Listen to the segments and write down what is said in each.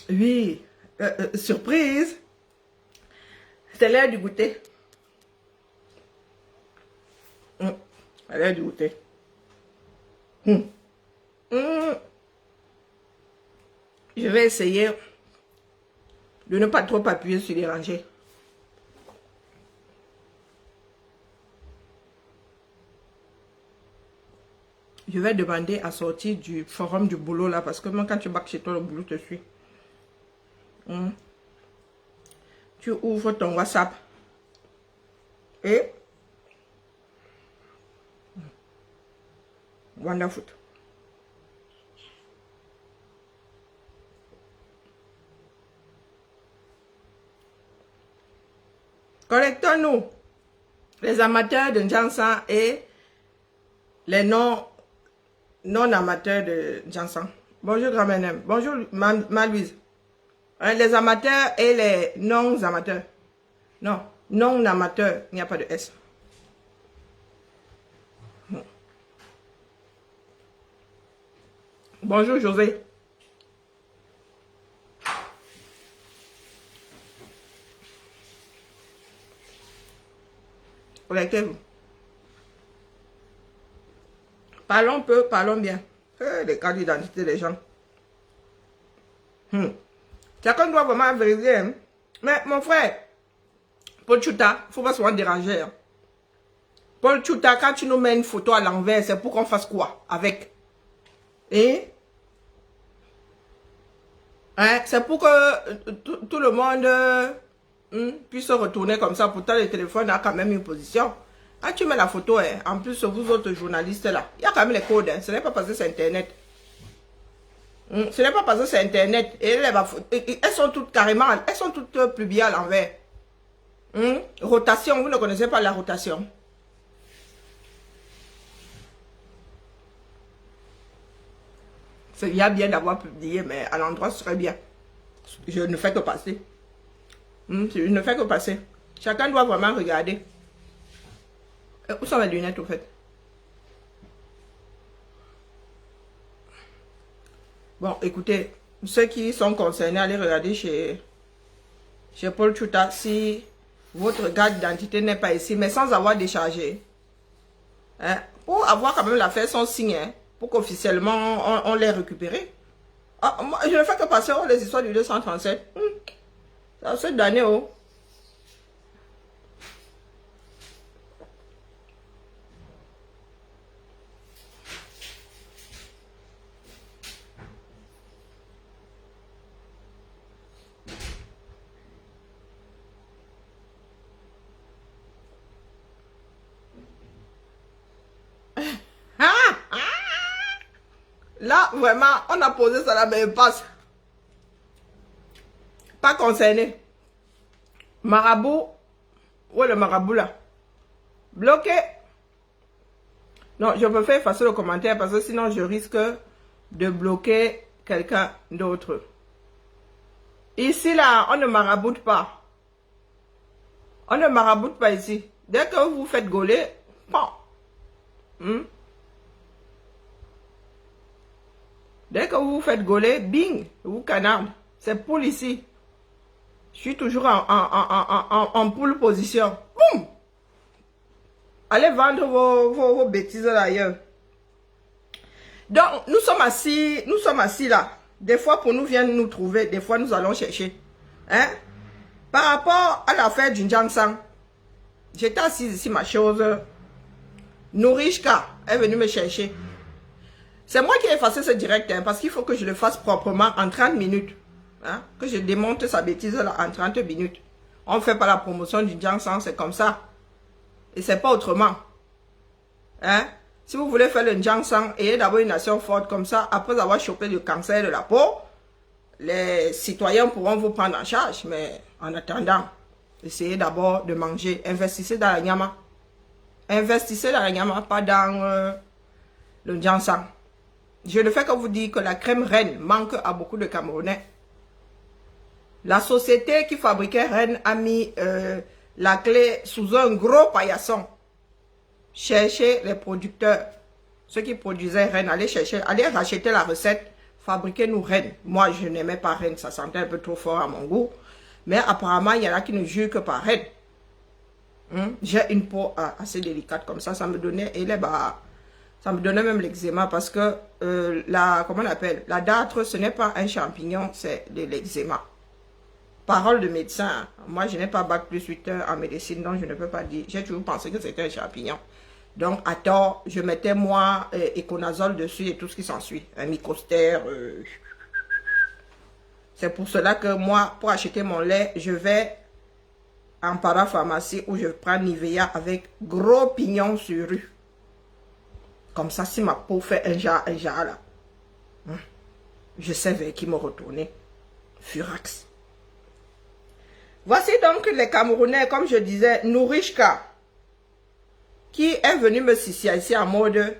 Oui, surprise, c'est l'heure du goûter. C'est l'heure du goûter. Je vais essayer de ne pas trop appuyer sur les rangées. Je vais demander à sortir du forum du boulot là, parce que moi quand tu bacs chez toi, le boulot te suit. Tu ouvres ton WhatsApp et Wonderfoot. Connectons-nous, les amateurs de Jansan et les non-amateurs de Jansan. Bonjour grand-mère. Bonjour ma Louise. Les amateurs et les non-amateurs. Non, non-amateurs, il n'y a pas de S. Bonjour José. Connectez-vous. Parlons peu, parlons bien. Les cartes d'identité des gens. Chacun doit vraiment vérifier. Hein? Mais mon frère, Paul Chouta, il ne faut pas souvent déranger. Hein? Paul Chouta, quand tu nous mets une photo à l'envers, c'est pour qu'on fasse quoi avec? Et hein? C'est pour que tout le monde puisse se retourner comme ça. Pourtant, le téléphone a quand même une position. Quand tu mets la photo, hein, en plus, vous autres journalistes là, il y a quand même les codes. Hein, ce n'est pas parce que c'est Internet. Ce n'est pas parce que c'est Internet. Et elles sont toutes carrément, elles sont toutes publiées à l'envers. Rotation, vous ne connaissez pas la rotation. Il y a bien d'avoir publié, mais à l'endroit, ce serait bien. Je ne fais que passer. Je ne fais que passer. Chacun doit vraiment regarder. Où sont mes lunettes, au fait? Bon, écoutez, ceux qui sont concernés, allez regarder chez Paul Chouta si votre carte d'identité n'est pas ici, mais sans avoir déchargé. Hein? Pour avoir quand même l'affaire son signe, hein, pour qu'officiellement on l'ait récupéré. Ah, moi, je ne fais que passer les histoires du 237. Ça se donne, oh. Là, vraiment, on a posé ça là, mais il passe. Pas concerné. Marabout. Où est le marabout là? Bloqué. Non, je peux faire effacer le commentaire parce que sinon je risque de bloquer quelqu'un d'autre. Ici là, on ne maraboute pas. On ne maraboute pas ici. Dès que vous vous faites gauler, bon. Dès que vous vous faites gauler, bing, vous canarde. C'est poule ici. Je suis toujours en poule position. Boum! Allez vendre vos bêtises là ailleurs. Donc, nous sommes assis là. Des fois, pour nous viennent nous trouver. Des fois, nous allons chercher. Hein? Par rapport à l'affaire du Jansan, j'étais assise ici, ma chose. Nourishka est venue me chercher. C'est moi qui ai effacé ce direct, hein, parce qu'il faut que je le fasse proprement en 30 minutes. Hein, que je démonte sa bêtise là en 30 minutes. On ne fait pas la promotion du Jansan, c'est comme ça. Et c'est pas autrement. Hein? Si vous voulez faire le Jansan, ayez d'abord une nation forte comme ça. Après avoir chopé le cancer de la peau, les citoyens pourront vous prendre en charge. Mais en attendant, essayez d'abord de manger. Investissez dans la nyama. Investissez dans la nyama, pas dans le Jansan. Je ne fais que vous dire que la crème reine manque à beaucoup de Camerounais. La société qui fabriquait reine a mis la clé sous un gros paillasson. Cherchez les producteurs. Ceux qui produisaient reine, allez chercher, allez racheter la recette. fabriquez-nous reine. Moi, je n'aimais pas reine, ça sentait un peu trop fort à mon goût. Mais apparemment, il y en a qui ne jurent que par reine. J'ai une peau assez délicate comme ça me donnait, ça me donnait même l'eczéma parce que comment on appelle, la dartre, ce n'est pas un champignon, c'est de l'eczéma. Parole de médecin, hein. Moi je n'ai pas bac plus 8 heures en médecine, donc je ne peux pas dire, j'ai toujours pensé que c'était un champignon. Donc à tort, je mettais moi Éconazole dessus et tout ce qui s'ensuit, un mycostère. C'est pour cela que moi, pour acheter mon lait, je vais en parapharmacie où je prends Nivea avec gros pignon sur rue. Comme ça, si ma peau fait un jar là, je sais vers qui me retourner. Furax. Voici donc les Camerounais, comme je disais, Nourishka, qui est venu me sissier ici en mode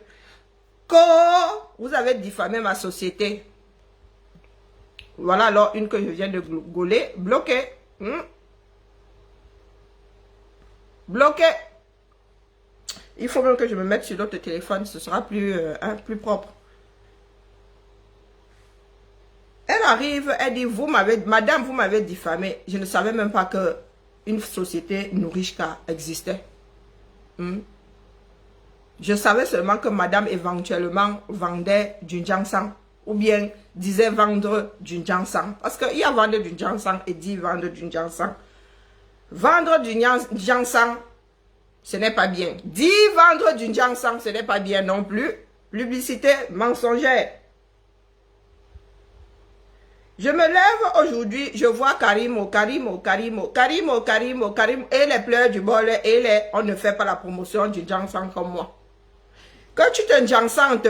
que vous avez diffamé ma société. Voilà alors une que je viens de gauler, bloquée. Bloqué. Il faut même que je me mette sur l'autre téléphone. Ce sera plus, plus propre. Elle arrive, elle dit, madame, vous m'avez diffamé. Je ne savais même pas que une société Nourishka existait. Je savais seulement que madame éventuellement vendait du Jiangsang. Ou bien disait vendre du Jiangsang. Parce qu'il y a vendre du Jiangsang et dit vendre du Jiangsang. Vendre du Jiangsang, ce n'est pas bien. Dire vendre du Jiangsang, ce n'est pas bien non plus. Publicité mensongère. Je me lève aujourd'hui, je vois Karimo, et les pleurs du bol, on ne fait pas la promotion du Jiangsang comme moi. Quand tu te Jiangsantes,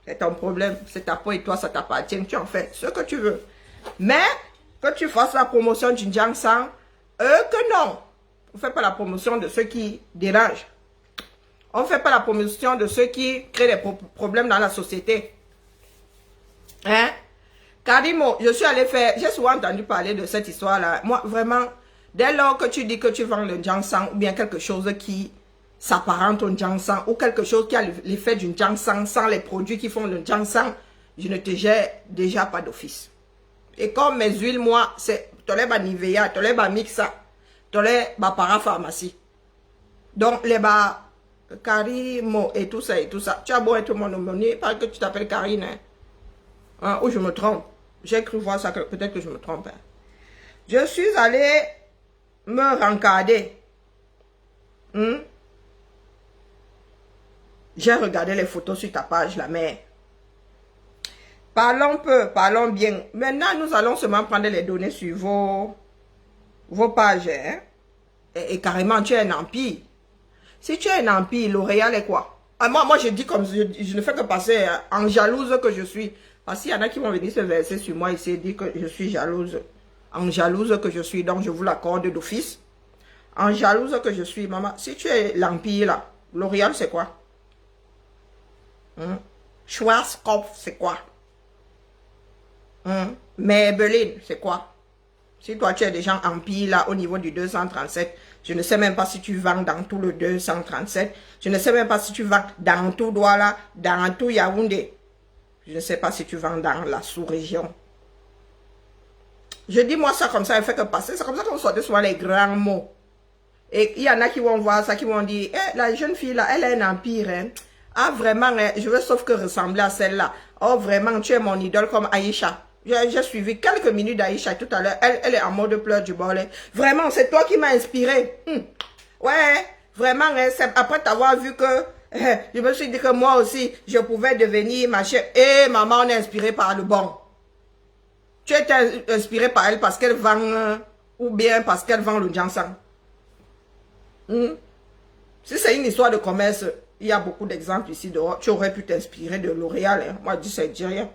c'est ton problème, c'est ta peau et toi, ça t'appartient, tu en fais ce que tu veux. Mais, que tu fasses la promotion du Jiangsang, que non. On ne fait pas la promotion de ceux qui dérangent. On ne fait pas la promotion de ceux qui créent des problèmes dans la société. Hein? Karimo, je suis allé faire, j'ai souvent entendu parler de cette histoire-là. Moi, vraiment, dès lors que tu dis que tu vends le Jiangsang ou bien quelque chose qui s'apparente au Jiangsang ou quelque chose qui a l'effet du Jiangsang sans les produits qui font le Jiangsang, je ne te jette déjà pas d'office. Et comme mes huiles, moi, c'est toleba Nivea, toleba Mixa, toleba parapharmacie. Donc, les bas Karimo et tout ça, tu as beau être mon aumônier, parce que tu t'appelles Karine, hein, ou je me trompe. J'ai cru voir ça, peut-être que je me trompe. Hein. Je suis allé me rencarder. J'ai regardé les photos sur ta page, la mère. Parlons peu, parlons bien. Maintenant, nous allons seulement prendre les données sur vos pages. Hein? Et carrément, tu es un empire. Si tu es un empire, L'Oréal est quoi? Moi, je dis comme je ne fais que passer en jalouse que je suis. Parce qu'il y en a qui vont venir se verser sur moi ici et dire que je suis jalouse. En jalouse que je suis, donc je vous l'accorde d'office. En jalouse que je suis, maman. Si tu es l'empire là, L'Oréal c'est quoi? Schwarzkopf c'est quoi? Maybelline c'est quoi? Si toi tu es déjà empire là au niveau du 237, je ne sais même pas si tu vends dans tout le 237. Je ne sais même pas si tu vends dans tout Douala, dans tout Yaoundé. Je ne sais pas si tu vends dans la sous-région. Je dis moi ça comme ça, elle fait que passer. C'est comme ça qu'on sortait souvent les grands mots. Et il y en a qui vont voir ça, qui vont dire, la jeune fille là, elle a un empire. Hein. Ah vraiment, hein, je veux sauf que ressembler à celle-là. Oh vraiment, tu es mon idole comme Aïcha. J'ai suivi quelques minutes d'Aïcha tout à l'heure. Elle est en mode pleurs du bol. Vraiment, c'est toi qui m'as inspiré. Ouais, vraiment, hein, c'est après t'avoir vu que je me suis dit que moi aussi, je pouvais devenir ma chef. Et maman, on est inspiré par le bon. Tu es inspiré par elle parce qu'elle vend, ou bien parce qu'elle vend le Jiangsang. Si c'est une histoire de commerce, il y a beaucoup d'exemples ici dehors. Tu aurais pu t'inspirer de L'Oréal. Hein. Moi, je dis ça, je dis rien.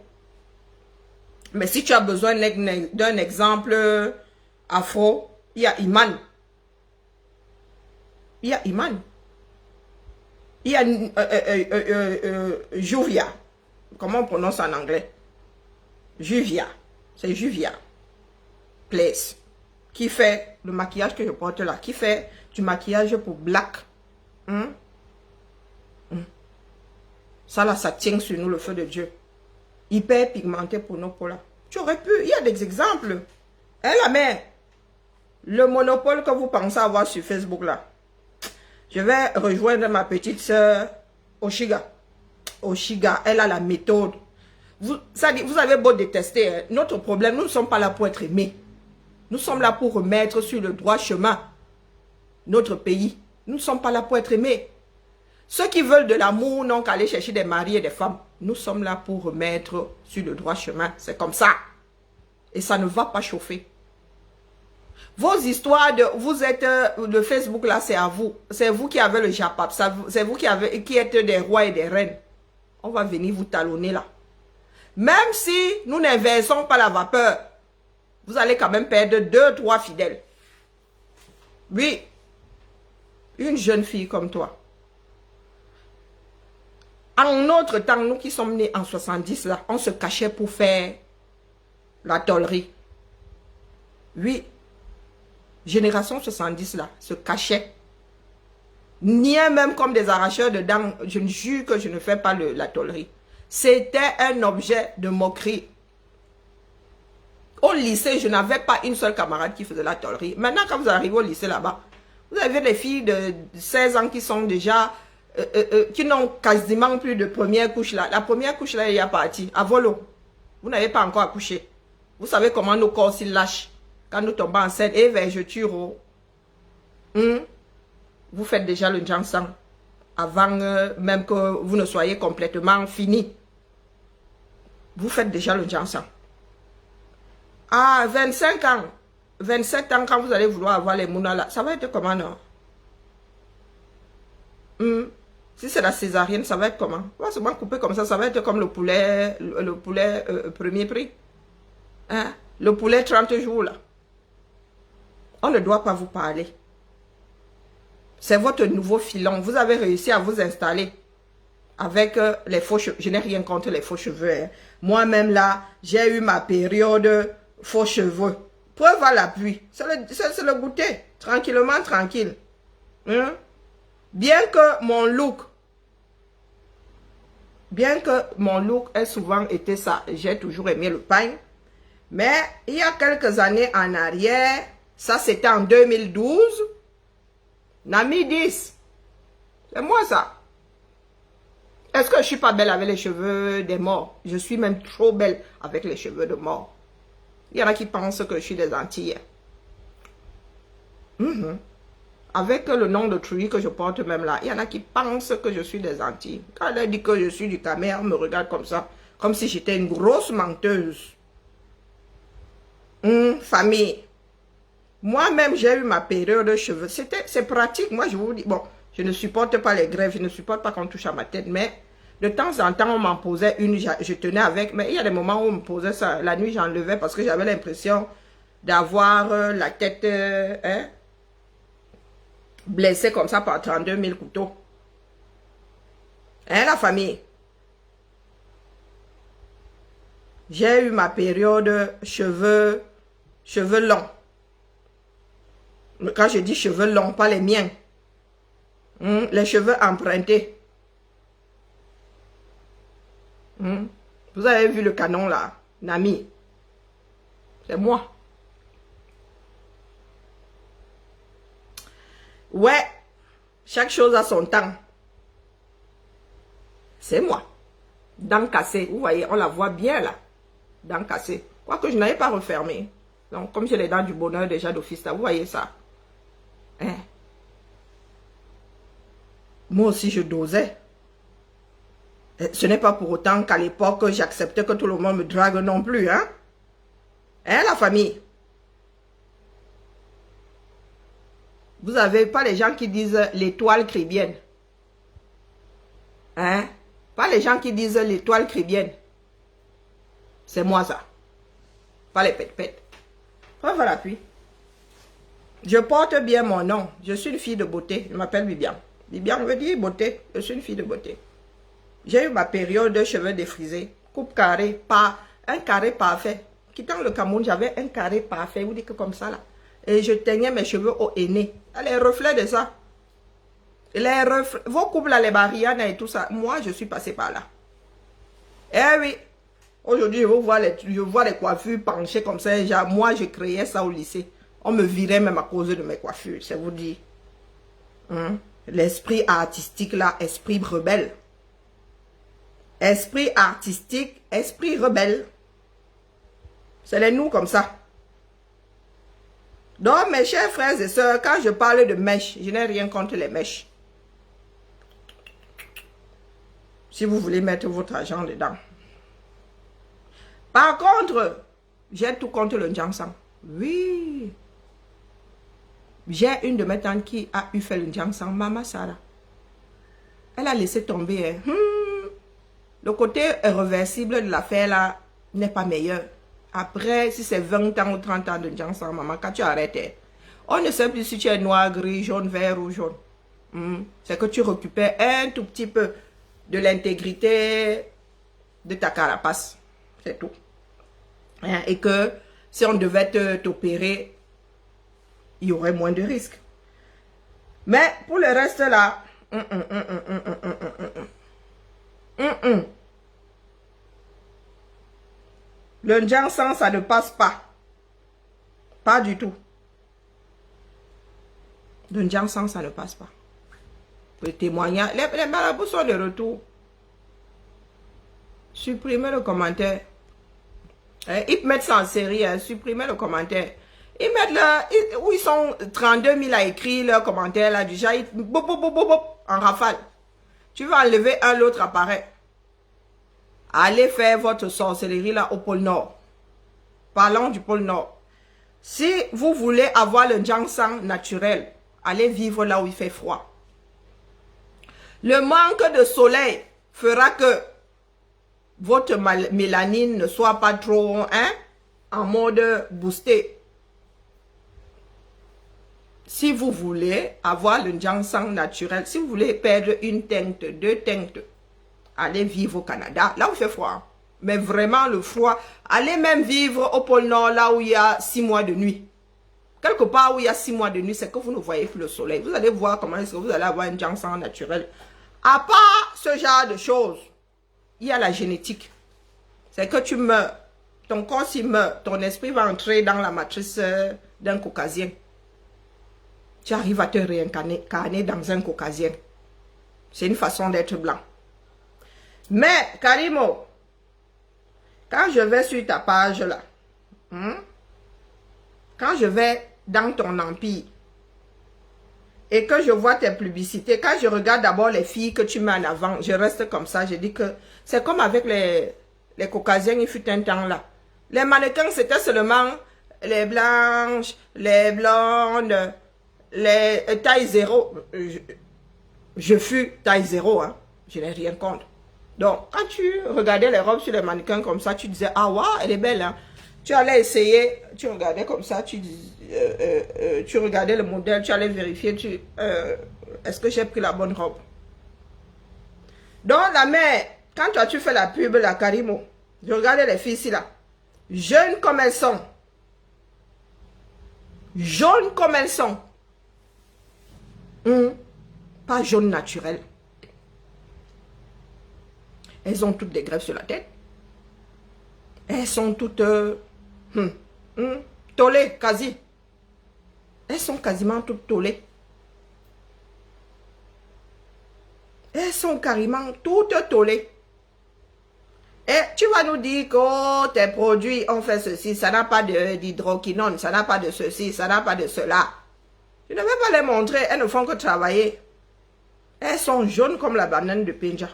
Mais si tu as besoin d'un exemple afro, il y a Iman. Il y a Iman. Il y a Juvia. Comment on prononce en anglais? Juvia. C'est Juvia. Place. Qui fait le maquillage que je porte là. Qui fait du maquillage pour black. Ça là, ça tient sur nous le feu de Dieu. hyper pigmenté pour nos peaux là. Tu aurais pu, il y a des exemples. Hein, la mère? Le monopole que vous pensez avoir sur Facebook là. Je vais rejoindre ma petite soeur Oshiga. Oshiga, elle a la méthode. Vous avez beau détester, hein, notre problème, nous ne sommes pas là pour être aimés. Nous sommes là pour remettre sur le droit chemin notre pays. Nous ne sommes pas là pour être aimés. Ceux qui veulent de l'amour n'ont qu'à aller chercher des maris et des femmes. Nous sommes là pour remettre sur le droit chemin. C'est comme ça. Et ça ne va pas chauffer. Vos histoires de Facebook là, c'est à vous. C'est vous qui avez le Japap. C'est vous qui êtes des rois et des reines. On va venir vous talonner là. Même si nous n'inversons pas la vapeur, vous allez quand même perdre 2, 3 fidèles. Oui. Une jeune fille comme toi. En notre temps, nous qui sommes nés en 70 là, on se cachait pour faire la tôlerie. Oui. Génération 70 là, se cachait. Ni même comme des arracheurs de dents. Je ne jure que je ne fais pas la tôlerie. C'était un objet de moquerie. Au lycée, je n'avais pas une seule camarade qui faisait la tôlerie. Maintenant, quand vous arrivez au lycée là-bas, vous avez des filles de 16 ans qui sont déjà, qui n'ont quasiment plus de première couche là. La première couche là, il y a parti, à volo. Vous n'avez pas encore accouché. Vous savez comment nos corps s'ils lâchent. Quand nous tombons enceinte, et vergeture, vous faites déjà le Jansang. Avant même que vous ne soyez complètement fini. Vous faites déjà le Jansang. À 25 ans, 27 ans, quand vous allez vouloir avoir les mounas là, ça va être comment, non? Si c'est la césarienne, ça va être comment? On va seulement couper comme ça va être comme le poulet premier prix. Hein? Le poulet 30 jours là. On ne doit pas vous parler. C'est votre nouveau filon. Vous avez réussi à vous installer avec les faux cheveux. Je n'ai rien contre les faux cheveux. Hein. Moi-même là, j'ai eu ma période faux cheveux. Preuve à l'appui. C'est le goûter. Tranquillement, tranquille. Hein? Bien que mon look ait souvent été ça, j'ai toujours aimé le pain. Mais il y a quelques années en arrière, ça c'était en 2012, Nami 10. C'est moi ça. Est-ce que je suis pas belle avec les cheveux des morts? Je suis même trop belle avec les cheveux de mort. Il y en a qui pensent que je suis des Antilles. Avec le nom de truie que je porte même là, il y en a qui pensent que je suis des Antilles. Quand elle dit que je suis du Cameroun, on me regarde comme ça, comme si j'étais une grosse menteuse. Famille. Moi-même, j'ai eu ma période de cheveux. C'est pratique. Moi, je vous dis, bon, je ne supporte pas les grèves, je ne supporte pas qu'on touche à ma tête, mais de temps en temps, on m'en posait une, je tenais avec, mais il y a des moments où on me posait ça. La nuit, j'enlevais parce que j'avais l'impression d'avoir la tête blessée comme ça par 32 000 couteaux. Hein, la famille? J'ai eu ma période cheveux longs. Quand je dis cheveux longs, pas les miens. Les cheveux empruntés. Vous avez vu le canon là, Nami? C'est moi. Ouais, chaque chose a son temps. C'est moi. Dents cassées, vous voyez, on la voit bien là. Dents cassées. Quoique je n'avais pas refermé. Donc, comme j'ai les dents du bonheur déjà d'office là, vous voyez ça. Hein? Moi aussi, je dosais. Ce n'est pas pour autant qu'à l'époque, j'acceptais que tout le monde me drague non plus, hein? Hein, la famille? Vous n'avez pas les gens qui disent l'étoile chrétienne. Hein? Pas les gens qui disent l'étoile chrétienne. C'est moi ça. Pas les pète-pète. Preuve à l'appui. Je porte bien mon nom. Je suis une fille de beauté. Je m'appelle Bibian. Bibian veut dire beauté. Je suis une fille de beauté. J'ai eu ma période de cheveux défrisés. Coupe carré, pas un carré parfait. Quittant le Cameroun, j'avais un carré parfait. Vous dites que comme ça là. Et je teignais mes cheveux au aîné. Les reflets de ça. Les reflets, vos couples là, les Bariana et tout ça. Moi, je suis passée par là. Eh oui. Aujourd'hui, je vois les coiffures penchées comme ça. Genre, moi, je créais ça au lycée. On me virait même à cause de mes coiffures, c'est vous dire. Hein? L'esprit artistique là, esprit rebelle. Esprit artistique, esprit rebelle. C'est les nous comme ça. Donc, mes chers frères et sœurs, quand je parle de mèches, je n'ai rien contre les mèches. Si vous voulez mettre votre argent dedans. Par contre, j'ai tout contre le Njangsang. Oui. J'ai une de mes tantes qui a eu fait le Njangsang, Maman Sarah. Elle a laissé tomber. Hein. Le côté irréversible de l'affaire là n'est pas meilleur. Après, si c'est 20 ans ou 30 ans de Njangsang, maman, quand tu arrêtes, on ne sait plus si tu es noir, gris, jaune, vert ou jaune. C'est que tu récupères un tout petit peu de l'intégrité de ta carapace. C'est tout. Et que si on devait t'opérer, il y aurait moins de risques. Mais pour le reste là, le Njangsang, ça ne passe pas. Pas du tout. Le Njangsang, ça ne passe pas. Le témoignage, les marabouts sont de retour. Supprimez le commentaire. Ils mettent ça en série, supprimez le commentaire. Ils mettent là, où ils sont 32 000 à écrire leurs commentaires là, déjà, en rafale. Tu vas enlever un, l'autre apparaît. Allez faire votre sorcellerie là au pôle Nord. Parlons du pôle Nord. Si vous voulez avoir le Njangsang naturel, allez vivre là où il fait froid. Le manque de soleil fera que votre mélanine ne soit pas trop en mode boosté. Si vous voulez avoir le Njangsang naturel, si vous voulez perdre une teinte, 2 teintes, allez vivre au Canada, là où il fait froid. Mais vraiment le froid, allez même vivre au pôle Nord, là où il y a 6 mois de nuit. Quelque part où il y a 6 mois de nuit, c'est que vous ne voyez plus le soleil. Vous allez voir comment est-ce que vous allez avoir un Njangsang naturel. À part ce genre de choses, il y a la génétique. C'est que tu meurs. Ton corps s'il meurt, ton esprit va entrer dans la matrice d'un caucasien. Tu arrives à te réincarner dans un caucasien. C'est une façon d'être blanc. Mais, Karimo, quand je vais sur ta page là, quand je vais dans ton empire, et que je vois tes publicités, quand je regarde d'abord les filles que tu mets en avant, je reste comme ça, je dis que c'est comme avec les caucasiens, il fut un temps là. Les mannequins, c'était seulement les blanches, les blondes, les taille 0. Je fus taille 0, hein. Je n'ai rien contre. Donc, quand tu regardais les robes sur les mannequins comme ça, tu disais, ah, waouh, elle est belle, hein. Tu allais essayer, tu regardais comme ça, tu regardais le modèle, tu allais vérifier, est-ce que j'ai pris la bonne robe? Donc, la mère, quand toi, tu fais la pub, la Karimo, je regardais les filles ici, là, jeunes comme elles sont, jaunes comme elles sont, pas jaunes naturelles. Elles ont toutes des greffes sur la tête. Elles sont toutes tollées, quasi. Elles sont quasiment toutes tollées. Elles sont carrément toutes tollées. Et tu vas nous dire que oh, tes produits ont fait ceci, ça n'a pas d'hydroquinone, ça n'a pas de ceci, ça n'a pas de cela. Je ne vais pas les montrer, elles ne font que travailler. Elles sont jaunes comme la banane de Pinja.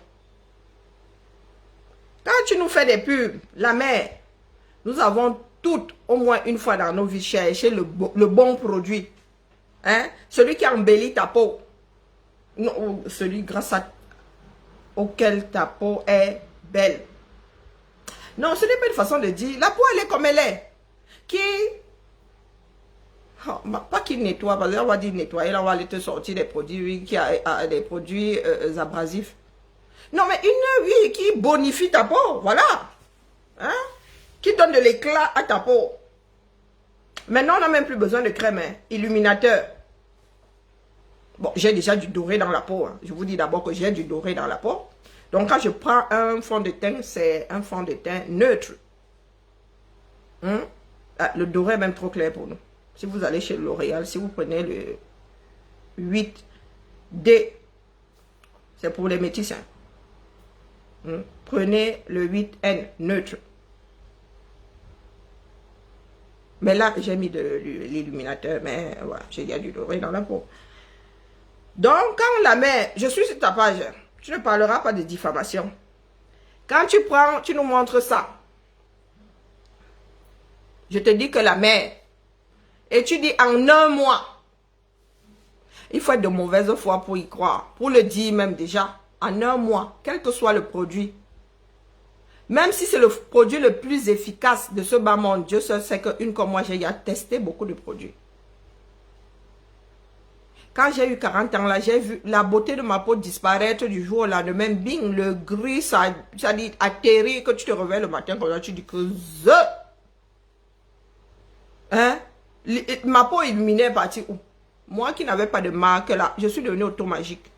Quand tu nous fais des pubs, la mère, nous avons toutes, au moins une fois dans nos vies, cherché le bon produit. Hein? Celui qui embellit ta peau. Non, celui grâce auquel ta peau est belle. Non, ce n'est pas une façon de dire. La peau, elle est comme elle est. Qui... Oh, pas qui nettoie, parce qu'on va dire nettoyer, là on va aller te sortir des produits qui a des produits abrasifs. Non, mais une oui, qui bonifie ta peau, voilà. Hein? Qui donne de l'éclat à ta peau. Maintenant, on n'a même plus besoin de crème, hein? Illuminateur. Bon, j'ai déjà du doré dans la peau. Hein. Je vous dis d'abord que j'ai du doré dans la peau. Donc, quand je prends un fond de teint, c'est un fond de teint neutre. Ah, le doré est même trop clair pour nous. Si vous allez chez L'Oréal, si vous prenez le 8D, c'est pour les métissins. Prenez le 8N neutre. Mais là, j'ai mis de l'illuminateur, mais voilà, il y a du doré dans la peau. Donc, quand la mère, je suis sur ta page, tu ne parleras pas de diffamation. Quand tu prends, tu nous montres ça. Je te dis que la mère, et tu dis en un mois, il faut être de mauvaise foi pour y croire, pour le dire même déjà, en un mois, quel que soit le produit. Même si c'est le produit le plus efficace de ce bas monde, Dieu seul sait qu'une comme moi, j'ai testé beaucoup de produits. Quand j'ai eu 40 ans, là, j'ai vu la beauté de ma peau disparaître du jour au lendemain. Bing, le gris, ça dit atterrir, que tu te réveilles le matin, comme ça, tu dis que hein? Ma peau illuminée est partie où? Moi qui n'avais pas de marque là, je suis devenue automagique.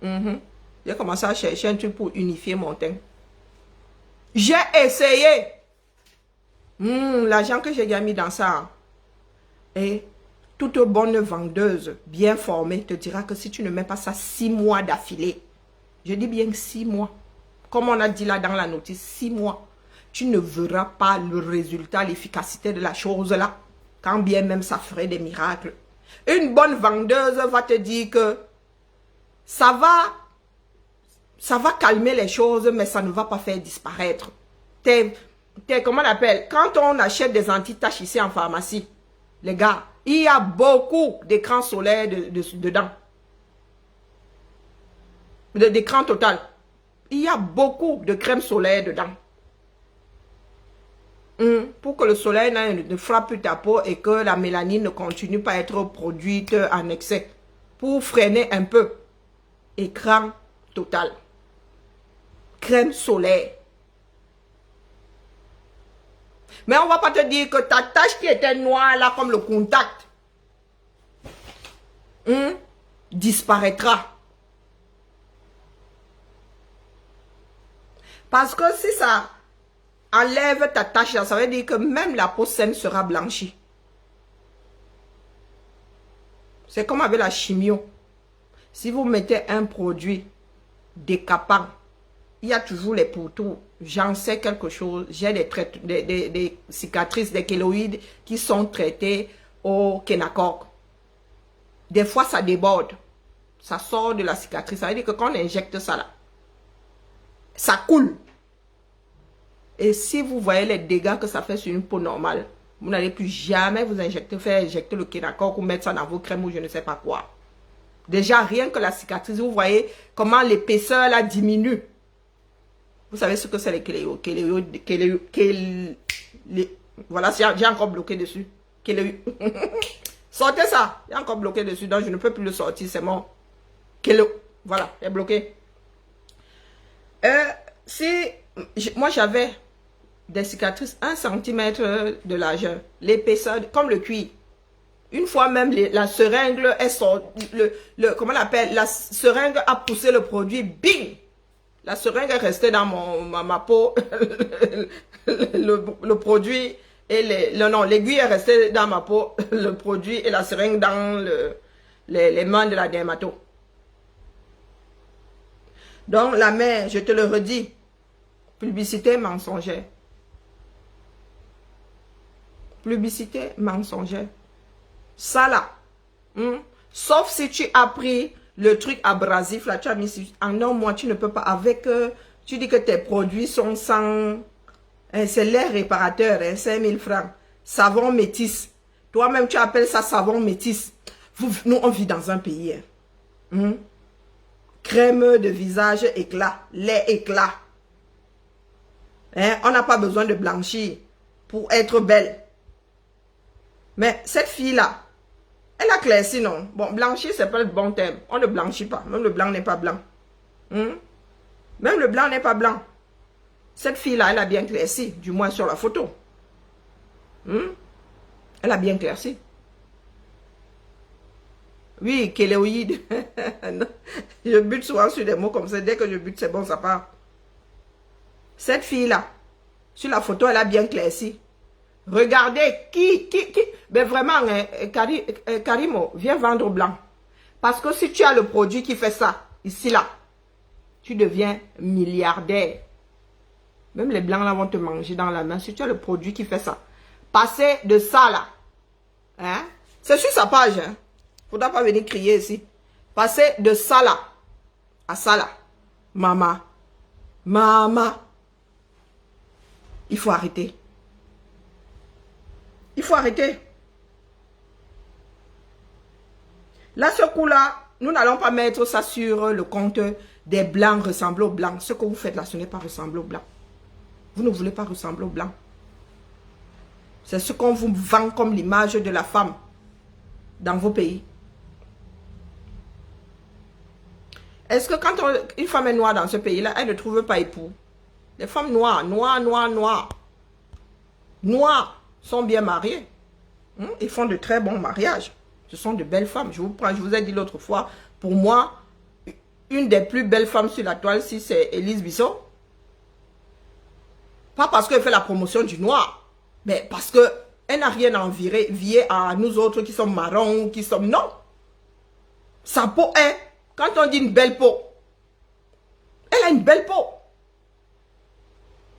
J'ai commencé à chercher un truc pour unifier mon teint. J'ai essayé. L'argent que j'ai mis dans ça. Et toute bonne vendeuse, bien formée, te dira que si tu ne mets pas ça 6 mois d'affilée, je dis bien 6 mois, comme on a dit là dans la notice, 6 mois, tu ne verras pas le résultat, l'efficacité de la chose là, quand bien même ça ferait des miracles. Une bonne vendeuse va te dire que ça va calmer les choses, mais ça ne va pas faire disparaître. Comment on appelle? Quand on achète des anti-taches ici en pharmacie, les gars, il y a beaucoup d'écrans solaires dedans. D'écran total. Il y a beaucoup de crème solaire dedans. Pour que le soleil ne frappe plus ta peau et que la mélanine ne continue pas à être produite en excès. Pour freiner un peu. Écran total. Crème solaire. Mais on ne va pas te dire que ta tache qui était noire là comme le contact disparaîtra. Parce que si ça enlève ta tache là, ça veut dire que même la peau saine sera blanchie. C'est comme avec la chimio. Si vous mettez un produit décapant, il y a toujours les pourtours. J'en sais quelque chose. J'ai des cicatrices, des kéloïdes qui sont traitées au Kenacor. Des fois, ça déborde. Ça sort de la cicatrice. Ça veut dire que quand on injecte ça là, ça coule. Et si vous voyez les dégâts que ça fait sur une peau normale, vous n'allez plus jamais vous faire injecter le Kenacor ou mettre ça dans vos crèmes ou je ne sais pas quoi. Déjà, rien que la cicatrice, vous voyez comment l'épaisseur là diminue. Vous savez ce que c'est les voilà, j'ai encore bloqué dessus. Sortez ça. Il y a encore bloqué dessus, donc je ne peux plus le sortir, c'est mon voilà, il est bloqué. Moi j'avais des cicatrices 1 cm de largeur, l'épaisseur comme le cuir. Une fois même la seringue est sortie, comment on appelle, la seringue a poussé le produit, bing. La seringue est restée dans ma peau, le produit et l'aiguille est restée dans ma peau, le produit et la seringue dans les mains de la dermato. Donc la mère, je te le redis, publicité mensongère. Publicité mensongère. Ça là, sauf si tu as pris le truc abrasif, là, tu as mis en un mois, tu ne peux pas avec, tu dis que tes produits sont sans, c'est l'air réparateur, 5000 francs, savon métis, toi-même tu appelles ça savon métis, nous on vit dans un pays, crème de visage éclat, lait éclat, on n'a pas besoin de blanchir pour être belle, mais cette fille-là, elle a clairci, non? Bon, blanchir, c'est pas le bon terme. On ne blanchit pas. Même le blanc n'est pas blanc. Même le blanc n'est pas blanc. Cette fille-là, elle a bien clairci. Du moins sur la photo. Elle a bien clairci. Oui, kéléoïde. Je bute souvent sur des mots comme ça. Dès que je bute, c'est bon, ça part. Cette fille-là, sur la photo, elle a bien clairci. Regardez qui. Mais vraiment, hein, Karimo, viens vendre blanc. Parce que si tu as le produit qui fait ça, ici, là, tu deviens milliardaire. Même les blancs, là, vont te manger dans la main. Si tu as le produit qui fait ça. Passer de ça, là. Hein? C'est sur sa page, hein. Faudra pas venir crier ici. Passer de ça, là, à ça, là. Maman. Maman. Il faut arrêter. Il faut arrêter. Là, ce coup-là, nous n'allons pas mettre ça sur le compte des blancs ressembler aux blancs. Ce que vous faites là, ce n'est pas ressembler aux blancs. Vous ne voulez pas ressembler aux blancs. C'est ce qu'on vous vend comme l'image de la femme dans vos pays. Est-ce que quand une femme est noire dans ce pays-là, elle ne trouve pas époux? Les femmes noires sont bien mariées. Ils font de très bons mariages. Ce sont de belles femmes. Je vous ai dit l'autre fois, pour moi, une des plus belles femmes sur la toile, si c'est Élise Bissot. Pas parce qu'elle fait la promotion du noir, mais parce qu'elle n'a rien à envier à nous autres qui sommes marrons, qui sommes... Non. Sa peau est, quand on dit une belle peau, elle a une belle peau.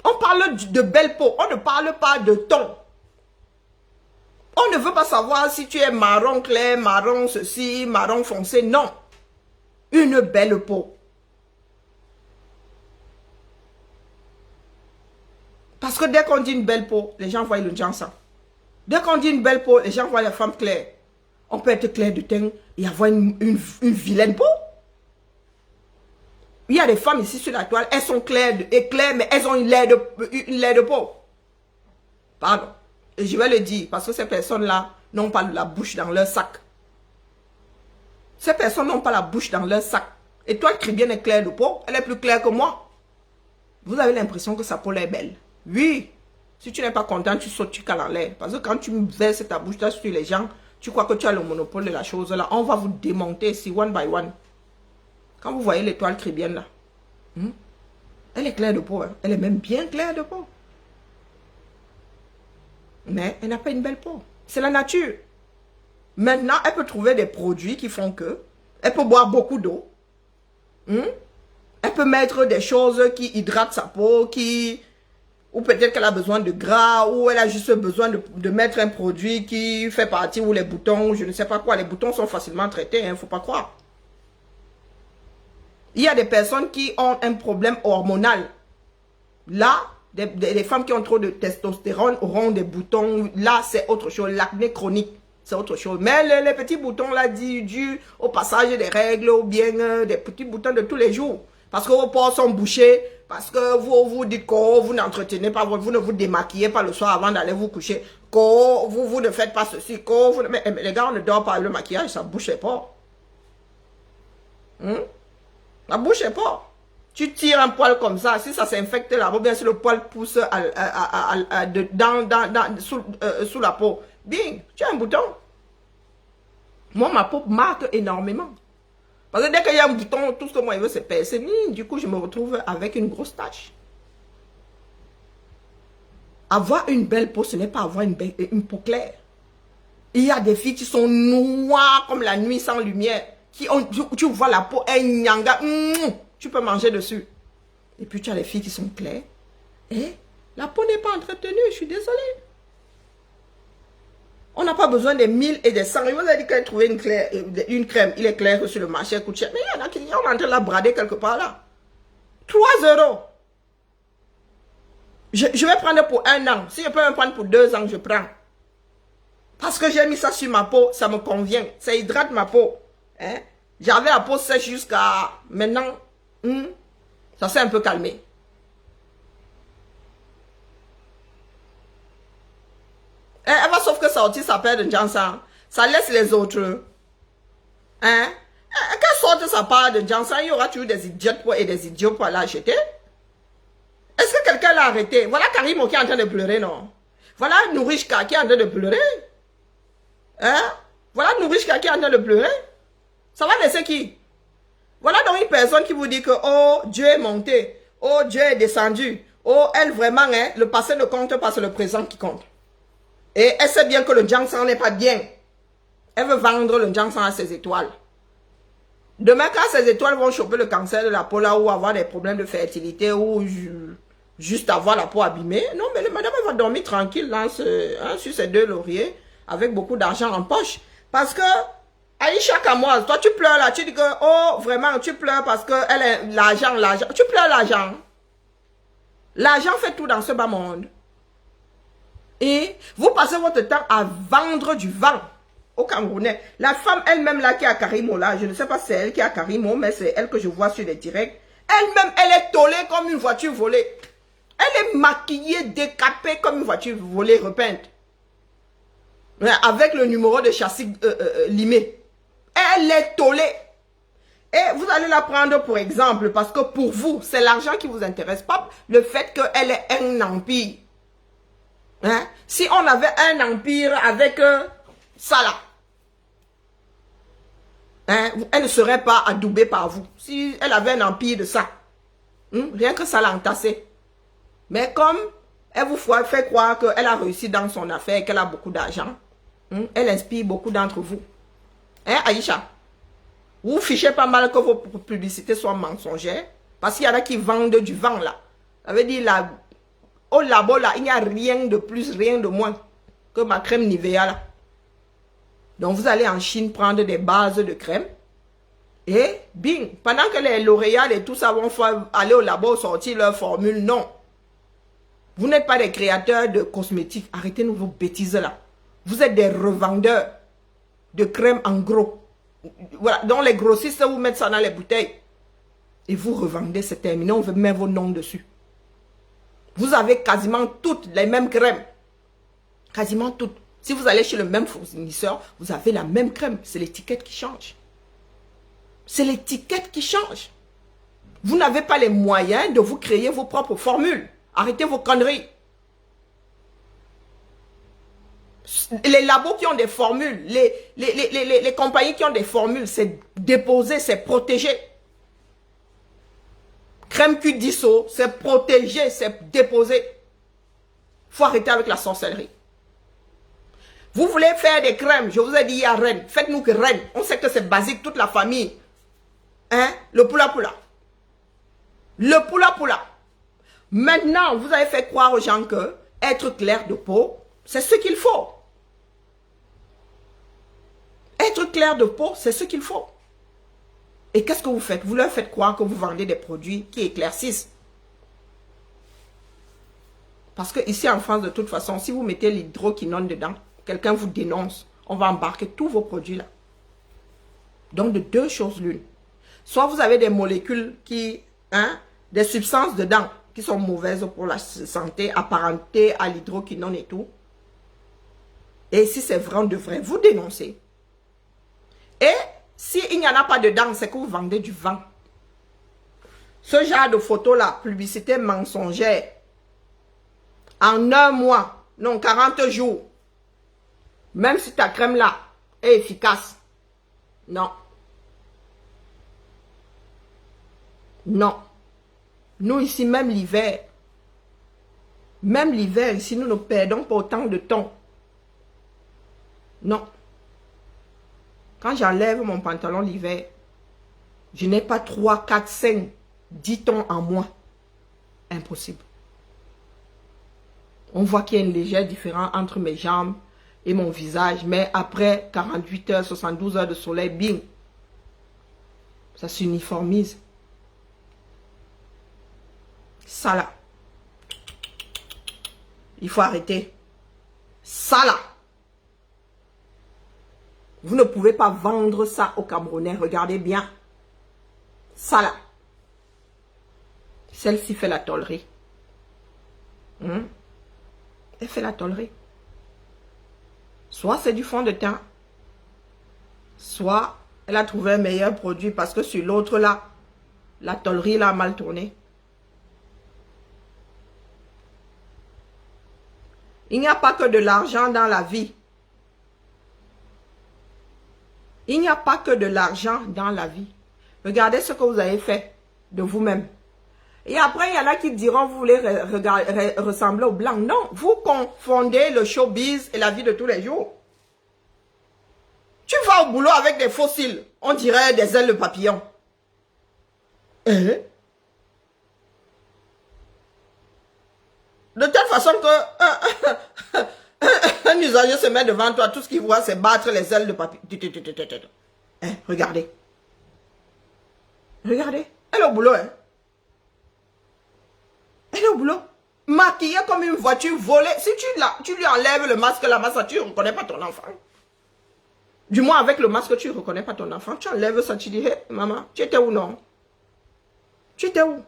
On parle de belle peau, on ne parle pas de ton. On ne veut pas savoir si tu es marron clair, marron ceci, marron foncé. Non. Une belle peau. Parce que dès qu'on dit une belle peau, les gens voient le Jansan. Dès qu'on dit une belle peau, les gens voient la femme claire. On peut être clair de teint et avoir une vilaine peau. Il y a des femmes ici sur la toile, elles sont claires, mais elles ont une laie de peau. Pardon. Et je vais le dire, parce que ces personnes-là n'ont pas la bouche dans leur sac. Ces personnes n'ont pas la bouche dans leur sac. Et toi, Cribienne est claire de peau, elle est plus claire que moi. Vous avez l'impression que sa peau est belle. Oui. Si tu n'es pas content, tu sautes, tu cales en l'air. Parce que quand tu verses ta bouche là sur les gens, tu crois que tu as le monopole de la chose là. On va vous démonter ici, one by one. Quand vous voyez l'étoile Cribienne là, elle est claire de peau. Hein. Elle est même bien claire de peau. Mais elle n'a pas une belle peau. C'est la nature. Maintenant, elle peut trouver des produits qui font que elle peut boire beaucoup d'eau. Elle peut mettre des choses qui hydratent sa peau, ou peut-être qu'elle a besoin de gras, ou elle a juste besoin de mettre un produit qui fait partie, ou les boutons, je ne sais pas quoi. Les boutons sont facilement traités, il ne faut pas croire. Il y a des personnes qui ont un problème hormonal. Là, des femmes qui ont trop de testostérone auront des boutons. Là, c'est autre chose. L'acné chronique, c'est autre chose. Mais les petits boutons là, dû au passage des règles ou bien des petits boutons de tous les jours. Parce que vos pores sont bouchés. Parce que vous dites que vous n'entretenez pas, vous ne vous démaquillez pas le soir avant d'aller vous coucher. Que vous ne faites pas ceci. Mais les gars, on ne dort pas. Le maquillage, ça bouche les pores. Ça bouche les pores. Tu tires un poil comme ça, si ça s'infecte là-bas, bien si le poil pousse sous la peau, bien, tu as un bouton. Moi, ma peau marque énormément. Parce que dès qu'il y a un bouton, tout ce que moi je veux, c'est percer. Du coup, je me retrouve avec une grosse tache. Avoir une belle peau, ce n'est pas avoir une peau claire. Il y a des filles qui sont noires comme la nuit sans lumière. Tu vois la peau, un nyanga. Tu peux manger dessus. Et puis tu as les filles qui sont claires. Et la peau n'est pas entretenue, je suis désolée. On n'a pas besoin des 1000 et des 100. Il vous a dit qu'elle trouvait une crème. Il est clair que sur le marché, elle coûte cher. Mais il y en a qui sont en train de la brader quelque part là. 3 €. Je vais prendre pour 1 an. Si je peux me prendre pour 2 ans, je prends. Parce que j'ai mis ça sur ma peau, ça me convient. Ça hydrate ma peau. Hein? J'avais la peau sèche jusqu'à maintenant. Ça s'est un peu calmé. Elle va sauf que sortir sa paire de Jansan. Ça laisse les autres. Hein? Qu'elle sorte sa part de Jansan, il y aura toujours des idiotes et des idiots pour aller acheter. Est-ce que quelqu'un l'a arrêté? Voilà Karimo qui est en train de pleurer, non? Voilà Nourishka qui est en train de pleurer. Hein? Voilà Nourishka qui est en train de pleurer. Ça va laisser qui? Voilà donc une personne qui vous dit que, oh, Dieu est monté, oh, Dieu est descendu, oh, elle vraiment, hein, le passé ne compte pas, c'est le présent qui compte. Et elle sait bien que le Jiangshan n'est pas bien. Elle veut vendre le Jiangshan à ses étoiles. Demain, quand ces étoiles vont choper le cancer de la peau là, ou avoir des problèmes de fertilité, ou juste avoir la peau abîmée, non, mais madame, elle va dormir tranquille là, sur ses 2 lauriers, avec beaucoup d'argent en poche. Parce que, Aïcha Kamoise, toi tu pleures là, tu dis que, oh, vraiment, tu pleures parce que elle est l'argent. Tu pleures l'argent. L'argent fait tout dans ce bas monde. Et vous passez votre temps à vendre du vent au Camerounais. La femme elle-même là qui a Karimo là, je ne sais pas si c'est elle qui a Karimo, mais c'est elle que je vois sur les directs. Elle-même, elle est tolée comme une voiture volée. Elle est maquillée, décapée comme une voiture volée, repeinte. Avec le numéro de châssis limé. Elle est tolée. Et vous allez la prendre pour exemple, parce que pour vous, c'est l'argent qui vous intéresse, pas le fait qu'elle ait un empire. Hein? Si on avait un empire avec ça là, hein, elle ne serait pas adoubée par vous. Si elle avait un empire de ça, rien que ça l'a entassé. Mais comme elle vous fait croire qu'elle a réussi dans son affaire, qu'elle a beaucoup d'argent, elle inspire beaucoup d'entre vous. Hein, Aïcha? Vous fichez pas mal que vos publicités soient mensongères, parce qu'il y en a qui vendent du vent là. Ça veut dire là, au labo là, il n'y a rien de plus, rien de moins que ma crème Nivea là. Donc vous allez en Chine prendre des bases de crème. Et bing, pendant que les L'Oréal et tout ça vont aller au labo sortir leur formule, non. Vous n'êtes pas des créateurs de cosmétiques. Arrêtez-nous vos bêtises là. Vous êtes des revendeurs de crème en gros. Voilà, donc les grossistes vous mettent ça dans les bouteilles. Et vous revendez, c'est terminé, on veut mettre vos noms dessus. Vous avez quasiment toutes les mêmes crèmes. Quasiment toutes. Si vous allez chez le même fournisseur, vous avez la même crème. C'est l'étiquette qui change. C'est l'étiquette qui change. Vous n'avez pas les moyens de vous créer vos propres formules. Arrêtez vos conneries. Les labos qui ont des formules, les compagnies qui ont des formules, c'est déposé, c'est protégé. Crème Cudisso, c'est protégé, c'est déposé. Il faut arrêter avec la sorcellerie. Vous voulez faire des crèmes, je vous ai dit il y a Rennes. Faites-nous que Rennes. On sait que c'est basique, toute la famille. Hein? Le poula poula. Le poula poula. Maintenant, vous avez fait croire aux gens que être clair de peau, c'est ce qu'il faut. Être clair de peau, c'est ce qu'il faut. Et qu'est-ce que vous faites? Vous leur faites croire que vous vendez des produits qui éclaircissent. Parce que ici en France, de toute façon, si vous mettez l'hydroquinone dedans, quelqu'un vous dénonce. On va embarquer tous vos produits là. Donc de 2 choses l'une. Soit vous avez des molécules qui, des substances dedans qui sont mauvaises pour la santé, apparentées à l'hydroquinone et tout. Et si c'est vrai, on devrait vous dénoncer. Et s'il n'y en a pas dedans, c'est que vous vendez du vent. Ce genre de photo-là, publicité mensongère, en 1 mois, non, 40 jours, même si ta crème-là est efficace, non. Non. Nous ici, même l'hiver, ici, nous ne perdons pas autant de temps. Non. Quand j'enlève mon pantalon l'hiver, je n'ai pas 3, 4, 5, 10 tons en moi. Impossible. On voit qu'il y a une légère différence entre mes jambes et mon visage. Mais après 48 heures, 72 heures de soleil, bing, ça s'uniformise. Ça là, il faut arrêter. Ça là. Vous ne pouvez pas vendre ça aux Camerounais. Regardez bien. Ça là. Celle-ci fait la tôlerie. Elle fait la tôlerie. Soit c'est du fond de teint. Soit elle a trouvé un meilleur produit parce que sur l'autre là, la tôlerie là a mal tourné. Il n'y a pas que de l'argent dans la vie. Il n'y a pas que de l'argent dans la vie. Regardez ce que vous avez fait de vous-même. Et après, il y en a qui diront, vous voulez ressembler aux blancs. Non, vous confondez le showbiz et la vie de tous les jours. Tu vas au boulot avec des fossiles, on dirait des ailes de papillon. De telle façon que un usager se met devant toi, tout ce qu'il voit, c'est battre les ailes de papillon. Regardez. Regardez. Elle est au boulot, hein. Elle est au boulot. Maquillée comme une voiture volée. Si tu lui enlèves le masque, la masse, tu ne reconnais pas ton enfant. Du moins, avec le masque, tu ne reconnais pas ton enfant. Tu enlèves ça, tu dis, hey, maman, tu étais où, non? Tu étais où?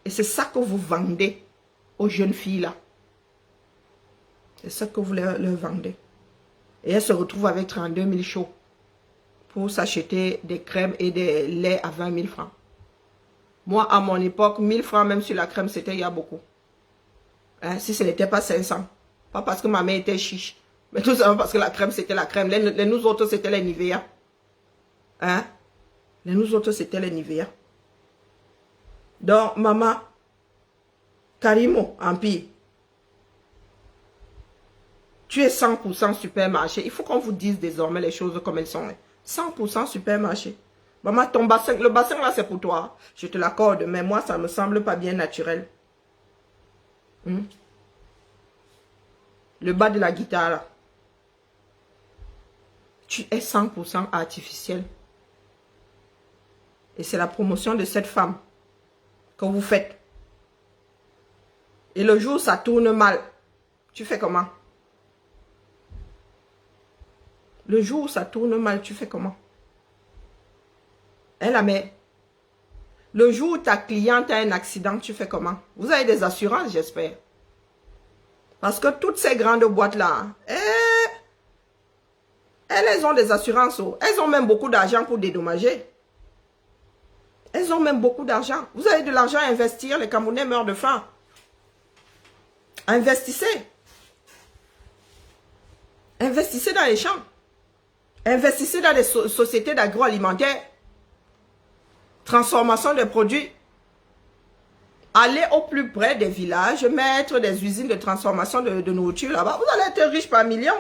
Et c'est ça que vous vendez aux jeunes filles, là. C'est ça que vous leur vendez. Et elles se retrouvent avec 32 000 chauds pour s'acheter des crèmes et des laits à 20 000 francs. Moi, à mon époque, 1000 francs, même sur la crème, c'était il y a beaucoup. Hein, si ce n'était pas 500. Pas parce que ma mère était chiche. Mais tout simplement parce que la crème, c'était la crème. Les nous autres, c'était les Nivea. Hein? Les nous autres, c'était les Nivea. Donc, maman, Karimo, Empire, tu es 100% supermarché. Il faut qu'on vous dise désormais les choses comme elles sont. 100% supermarché. Maman, ton bassin, le bassin là, c'est pour toi. Je te l'accorde, mais moi, ça me semble pas bien naturel. Le bas de la guitare, là. Tu es 100% artificiel. Et c'est la promotion de cette femme que vous faites. Et le jour où ça tourne mal, tu fais comment? Le jour où ça tourne mal, tu fais comment? Hein, la mère? Le jour où ta cliente a un accident, tu fais comment? Vous avez des assurances, j'espère. Parce que toutes ces grandes boîtes-là, elles ont des assurances. Elles ont même beaucoup d'argent pour dédommager. Elles ont même beaucoup d'argent. Vous avez de l'argent à investir, les Camerounais meurent de faim. Investissez. Investissez dans les champs. Investissez dans les sociétés d'agroalimentaire. Transformation des produits. Allez au plus près des villages, mettre des usines de transformation de nourriture là-bas. Vous allez être riche par millions.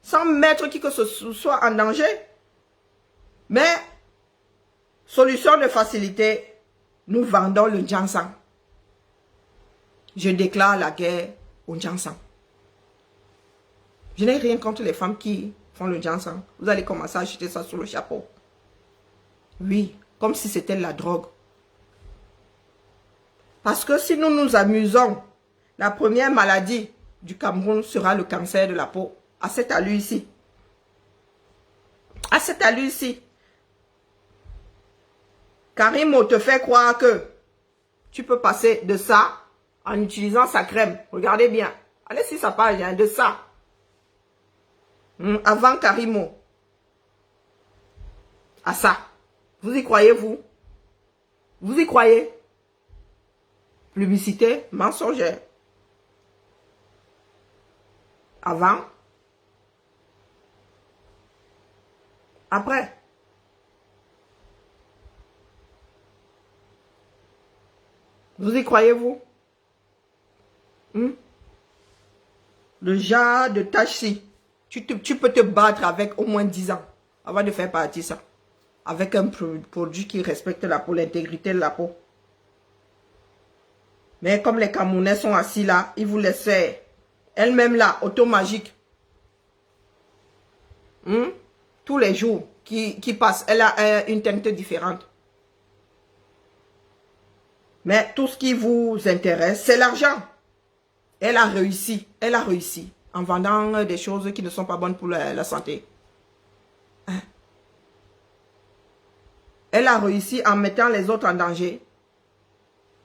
Sans mettre qui que ce soit en danger. Mais, solution de facilité, nous vendons le Jansan. Je déclare la guerre au Jansan. Je n'ai rien contre les femmes qui font le Jansan. Vous allez commencer à acheter ça sur le chapeau. Oui, comme si c'était la drogue. Parce que si nous nous amusons, la première maladie du Cameroun sera le cancer de la peau. À cet allure ici. À cet allure ici. Karimo te fait croire que tu peux passer de ça en utilisant sa crème. Regardez bien. Allez sur sa page, hein, de ça. Avant Karimo. À ça. Vous y croyez, vous? Vous y croyez? Publicité mensongère. Avant. Après. Vous y croyez-vous? Le genre de tâche-ci. Tu peux te battre avec au moins 10 ans avant de faire partie ça. Avec un produit qui respecte la peau, l'intégrité de la peau. Mais comme les Camerounais sont assis là, ils vous laissent faire. Elle-même là, auto magique. Tous les jours qui passent, elle a une teinte différente. Mais tout ce qui vous intéresse, c'est l'argent. Elle a réussi. Elle a réussi. En vendant des choses qui ne sont pas bonnes pour la santé. Hein? Elle a réussi en mettant les autres en danger.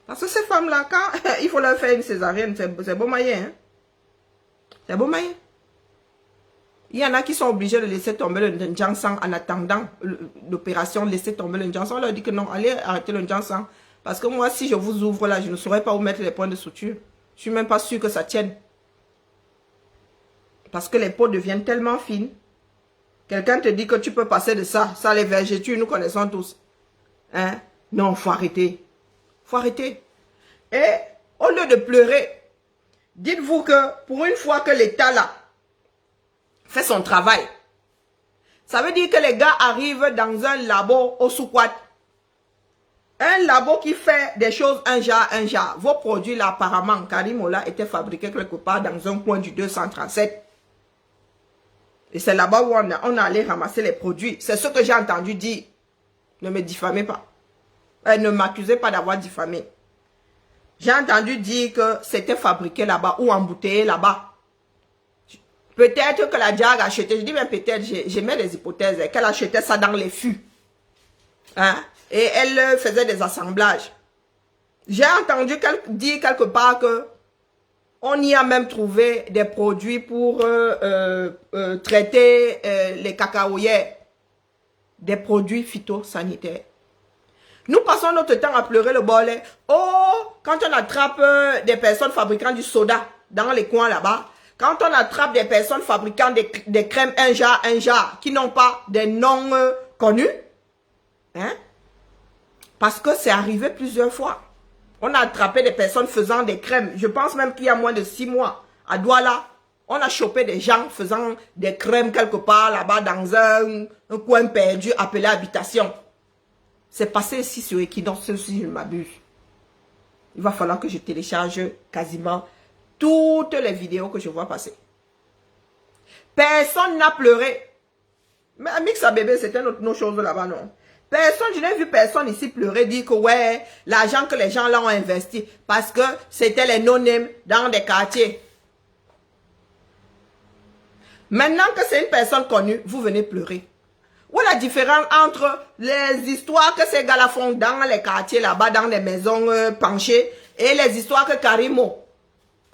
Parce que ces femmes-là, quand il faut leur faire une césarienne, c'est beau moyen. Hein? C'est beau moyen. Il y en a qui sont obligés de laisser tomber le Jansan en attendant l'opération, laisser tomber le Jansan. On leur dit que non, allez arrêter le Jansan. Parce que moi, si je vous ouvre là, je ne saurais pas où mettre les points de suture. Je suis même pas sûre que ça tienne. Parce que les peaux deviennent tellement fines. Quelqu'un te dit que tu peux passer de ça. Ça, les vergetures, nous connaissons tous. Hein? Non, il faut arrêter. Il faut arrêter. Et au lieu de pleurer, dites-vous que pour une fois que l'État là fait son travail, ça veut dire que les gars arrivent dans un labo au Soukwat. Un labo qui fait des choses un genre. Vos produits là, apparemment, Karimola était fabriqué quelque part dans un coin du 237. Et c'est là-bas où on allait ramasser les produits. C'est ce que j'ai entendu dire. Ne me diffamez pas. Ne m'accusez pas d'avoir diffamé. J'ai entendu dire que c'était fabriqué là-bas ou embouteillé là-bas. Peut-être que la Diag achetait, je dis bien peut-être, j'ai mis les hypothèses, qu'elle achetait ça dans les fûts. Hein? Et elle faisait des assemblages. J'ai entendu dire quelque part que on y a même trouvé des produits pour traiter les cacaoyères. Des produits phytosanitaires. Nous passons notre temps à pleurer le bolet. Oh, quand on attrape des personnes fabriquant du soda dans les coins là-bas, quand on attrape des personnes fabriquant des crèmes un genre, qui n'ont pas des noms connus, hein? Parce que c'est arrivé plusieurs fois. On a attrapé des personnes faisant des crèmes. Je pense même qu'il y a moins de 6 mois, à Douala, on a chopé des gens faisant des crèmes quelque part là-bas dans un coin perdu appelé habitation. C'est passé ici sur Equinox, si je ne m'abuse. Il va falloir que je télécharge quasiment toutes les vidéos que je vois passer. Personne n'a pleuré. Mais Mixa bébé, c'était nos choses là-bas, non? Personne, je n'ai vu personne ici pleurer, dire que ouais, l'argent que les gens là ont investi, parce que c'était les no-name dans des quartiers. Maintenant que c'est une personne connue, vous venez pleurer. Où est la différence entre les histoires que ces gars-là font dans les quartiers là-bas, dans des maisons penchées, et les histoires que Karimo,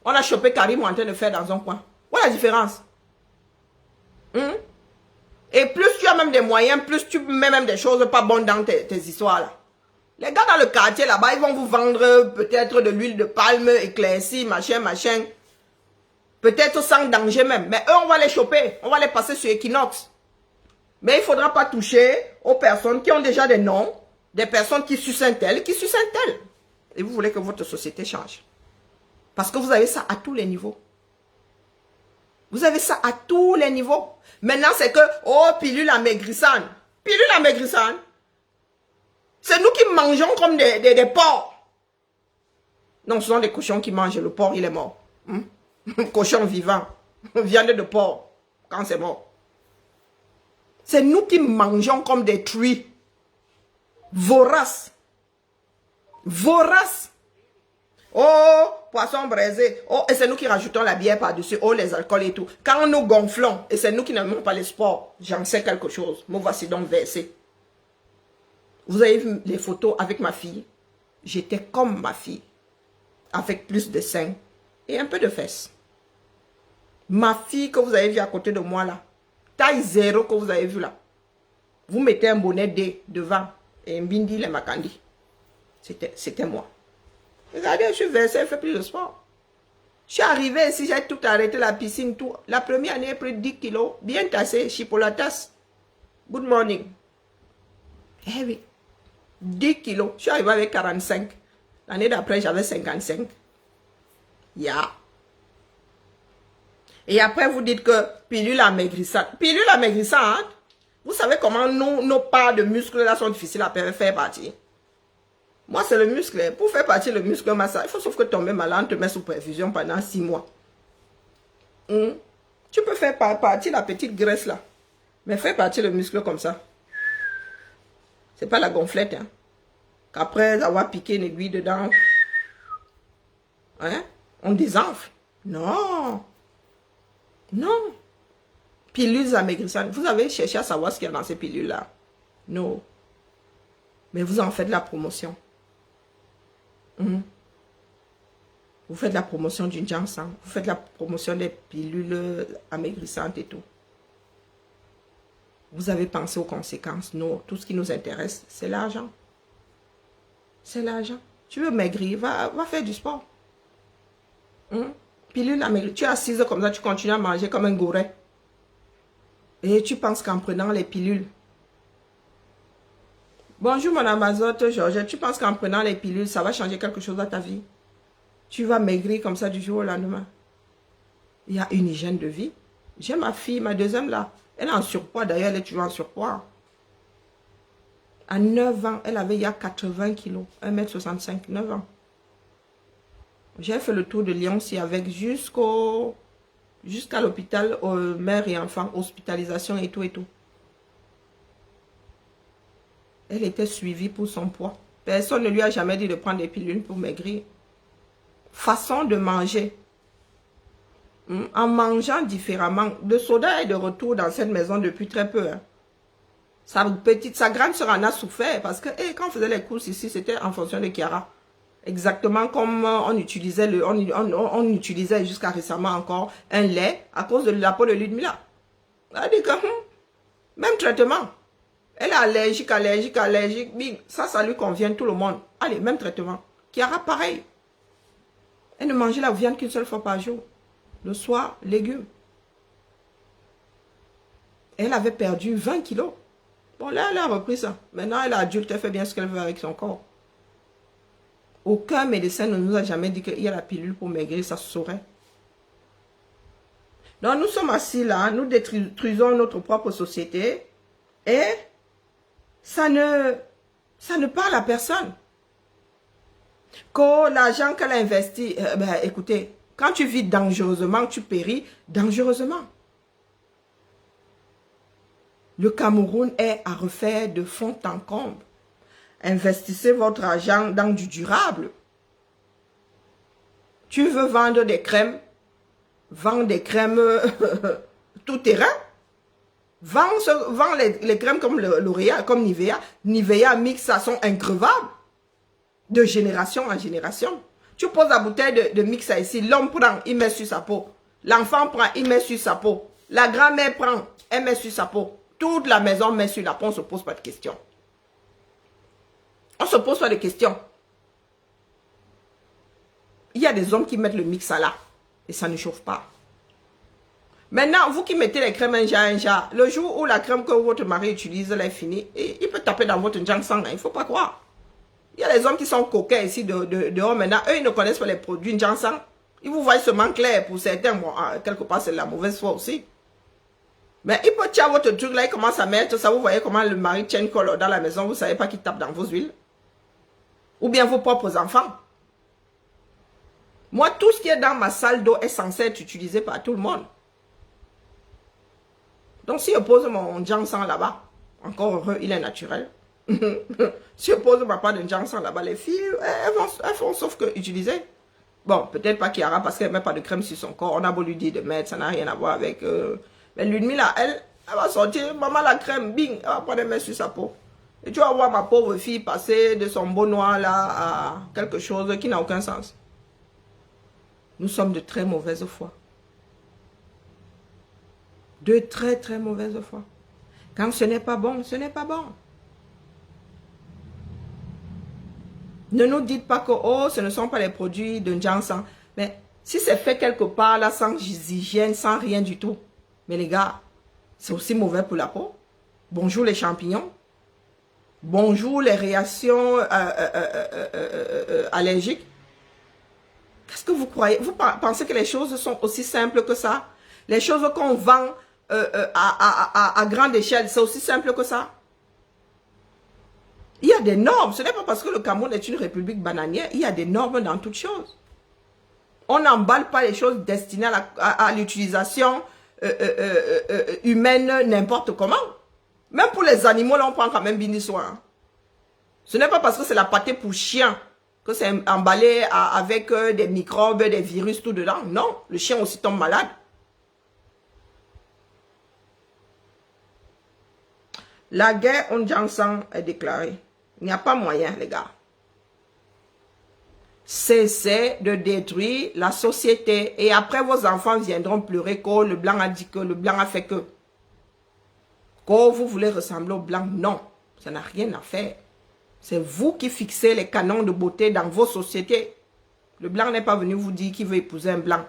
on a chopé Karimo en train de faire dans un coin. Où est la différence? Et plus tu as même des moyens, plus tu mets même des choses pas bonnes dans tes histoires là. Les gars dans le quartier là-bas, ils vont vous vendre peut-être de l'huile de palme éclaircie, machin. Peut-être sans danger même. Mais eux, on va les choper. On va les passer sur Equinox. Mais il ne faudra pas toucher aux personnes qui ont déjà des noms, des personnes qui sucent un tel, Et vous voulez que votre société change. Parce que vous avez ça à tous les niveaux. Vous avez ça à tous les niveaux. Maintenant, c'est que, oh, pilule amaigrissante. Pilule amaigrissante. C'est nous qui mangeons comme des porcs. Non, ce sont des cochons qui mangent. Le porc, il est mort. Cochon vivant. Viande de porc. Quand c'est mort. C'est nous qui mangeons comme des truies. Voraces. Voraces. Oh, poisson braisé. Oh, et c'est nous qui rajoutons la bière par-dessus. Oh, les alcools et tout. Quand nous gonflons, et c'est nous qui n'aimons pas le sport, j'en sais quelque chose. Me voici donc versé. Vous avez vu les photos avec ma fille? J'étais comme ma fille. Avec plus de seins et un peu de fesses. Ma fille que vous avez vue à côté de moi là. Taille 0 que vous avez vu là. Vous mettez un bonnet D devant et un bindi les makandi. C'était moi. Regardez, je suis versée, elle fait plus de sport. Je suis arrivée ici, j'ai tout arrêté, la piscine, tout. La première année, j'ai pris 10 kilos, bien tassé, chipolatas. Good morning. Eh oui, 10 kilos. Je suis arrivée avec 45. L'année d'après, j'avais 55. Yeah. Et après, vous dites que pilule amaigrissante. Pilule amaigrissante, vous savez comment nos parts de muscles là sont difficiles à faire partir. Moi, c'est le muscle. Pour faire partir le muscle massage, il faut sauf que tomber malade, te mettre sous perfusion pendant 6 mois. Tu peux faire partir la petite graisse là. Mais faire partir le muscle comme ça. C'est pas la gonflette. Hein. Qu'après avoir piqué une aiguille dedans, hein, on désenfle. Non. Non. Pilules amaigrissantes. Vous avez cherché à savoir ce qu'il y a dans ces pilules-là. Non. Mais vous en faites la promotion. Vous faites la promotion du ginseng. Vous faites la promotion des pilules amaigrissantes et tout. Vous avez pensé aux conséquences. Non. Tout ce qui nous intéresse, c'est l'argent. C'est l'argent. Tu veux maigrir, va faire du sport. Pilule amaigrie. Tu es assise comme ça, tu continues à manger comme un gouret. Et tu penses qu'en prenant les pilules... Bonjour mon Amazote, Georgette. Tu penses qu'en prenant les pilules, ça va changer quelque chose à ta vie? Tu vas maigrir comme ça du jour au lendemain. Il y a une hygiène de vie. J'ai ma fille, ma deuxième là. Elle est en surpoids, d'ailleurs, elle est toujours en surpoids. À 9 ans, elle avait il y a 80 kilos, 1,65 m, 9 ans. J'ai fait le tour de Lyon aussi avec jusqu'à l'hôpital, mère et enfants, hospitalisation et tout et tout. Elle était suivie pour son poids. Personne ne lui a jamais dit de prendre des pilules pour maigrir. Façon de manger. En mangeant différemment. Le soda est de retour dans cette maison depuis très peu. Hein. Sa grande sœur en a souffert parce que quand on faisait les courses ici, c'était en fonction de Kiara. Exactement comme on utilisait, on utilisait jusqu'à récemment encore un lait à cause de la peau de Ludmilla. Elle a dit que même traitement. Elle est allergique. Bing, ça lui convient tout le monde. Allez, même traitement. Kiara, pareil. Elle ne mangeait la viande qu'une seule fois par jour. Le soir, légumes. Elle avait perdu 20 kilos. Bon, là, elle a repris ça. Maintenant, elle est adulte, elle fait bien ce qu'elle veut avec son corps. Aucun médecin ne nous a jamais dit qu'il y a la pilule pour maigrir, ça se saurait. Donc, nous sommes assis là, nous détruisons notre propre société et ça ne parle à personne. Que l'argent qu'elle a investi, écoutez, quand tu vis dangereusement, tu péris dangereusement. Le Cameroun est à refaire de fond en comble. Investissez votre argent dans du durable. Tu veux vendre des crèmes, vends des crèmes tout terrain. Vends les crèmes comme L'Oréal, comme Nivea. Nivea Mix, ça sont increvables. De génération en génération. Tu poses la bouteille de Mixa ici, l'homme prend, il met sur sa peau. L'enfant prend, il met sur sa peau. La grand-mère prend, elle met sur sa peau. Toute la maison met sur la peau, on ne se pose pas de questions. On ne se pose pas de questions. Il y a des hommes qui mettent le Mixa là, et ça ne chauffe pas. Maintenant, vous qui mettez les crèmes un jar, le jour où la crème que votre mari utilise, elle est finie, il peut taper dans votre Jansang, il ne faut pas croire. Il y a des hommes qui sont coquins ici dehors maintenant. Eux, ils ne connaissent pas les produits Jansang. Ils vous voient seulement clair pour certains. Bon, quelque part, c'est la mauvaise foi aussi. Mais il peut tirer votre truc là, il commence à mettre ça. Vous voyez comment le mari tient color dans la maison. Vous ne savez pas qui tape dans vos huiles. Ou bien vos propres enfants. Moi, tout ce qui est dans ma salle d'eau est censé être utilisé par tout le monde. Donc, si je pose mon Jansang là-bas, encore heureux, il est naturel. Si je pose ma part de Jansang là-bas, les filles, elles font sauf que utiliser. Bon, peut-être pas Kiara parce qu'elle ne met pas de crème sur son corps. On a beau lui dire de mettre, ça n'a rien à voir avec... Mais Ludmilla, elle va sortir, maman la crème, bing, elle va prendre et mettre sur sa peau. Et tu vas voir ma pauvre fille passer de son beau noir là à quelque chose qui n'a aucun sens. Nous sommes de très mauvaise foi. De très très mauvaise foi. Quand ce n'est pas bon, ce n'est pas bon. Ne nous dites pas que oh, ce ne sont pas les produits de Jansang. Mais si c'est fait quelque part là sans hygiène, sans rien du tout. Mais les gars, c'est aussi mauvais pour la peau. Bonjour les champignons. Bonjour les réactions allergiques. Qu'est-ce que vous croyez? Vous pensez que les choses sont aussi simples que ça? Les choses qu'on vend à grande échelle, c'est aussi simple que ça? Il y a des normes. Ce n'est pas parce que le Cameroun est une république bananière. Il y a des normes dans toutes choses. On n'emballe pas les choses destinées à l'utilisation humaine n'importe comment. Même pour les animaux, là, on prend quand même bien soin. Ce n'est pas parce que c'est la pâtée pour chien que c'est emballé avec des microbes, des virus, tout dedans. Non, le chien aussi tombe malade. La guerre en Jansang est déclarée. Il n'y a pas moyen, les gars. Cessez de détruire la société. Et après, vos enfants viendront pleurer que le blanc a dit que, le blanc a fait que. Que vous voulez ressembler au blanc. Non, ça n'a rien à faire. C'est vous qui fixez les canons de beauté dans vos sociétés. Le blanc n'est pas venu vous dire qu'il veut épouser un blanc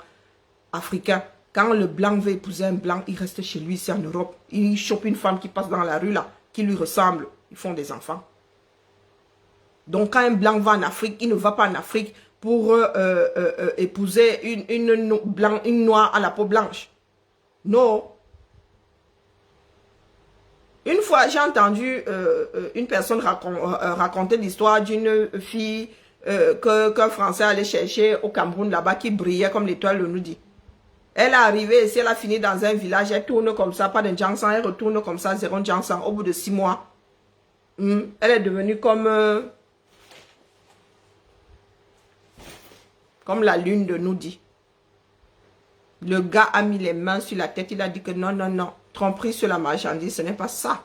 africain. Quand le blanc veut épouser un blanc, il reste chez lui ici en Europe. Il chope une femme qui passe dans la rue là, qui lui ressemble. Ils font des enfants. Donc quand un blanc va en Afrique, il ne va pas en Afrique pour épouser une noire à la peau blanche. Non. Une fois, j'ai entendu une personne raconter l'histoire d'une fille qu'un Français allait chercher au Cameroun là-bas qui brillait comme l'étoile le nous dit. Elle est arrivée ici, elle a fini dans un village, elle tourne comme ça, pas de Jansan, elle retourne comme ça, zéro Jansan, au bout de 6 mois. Elle est devenue comme la lune de nous dit. Le gars a mis les mains sur la tête, il a dit que non, non, non, tromperie sur la marchandise, ce n'est pas ça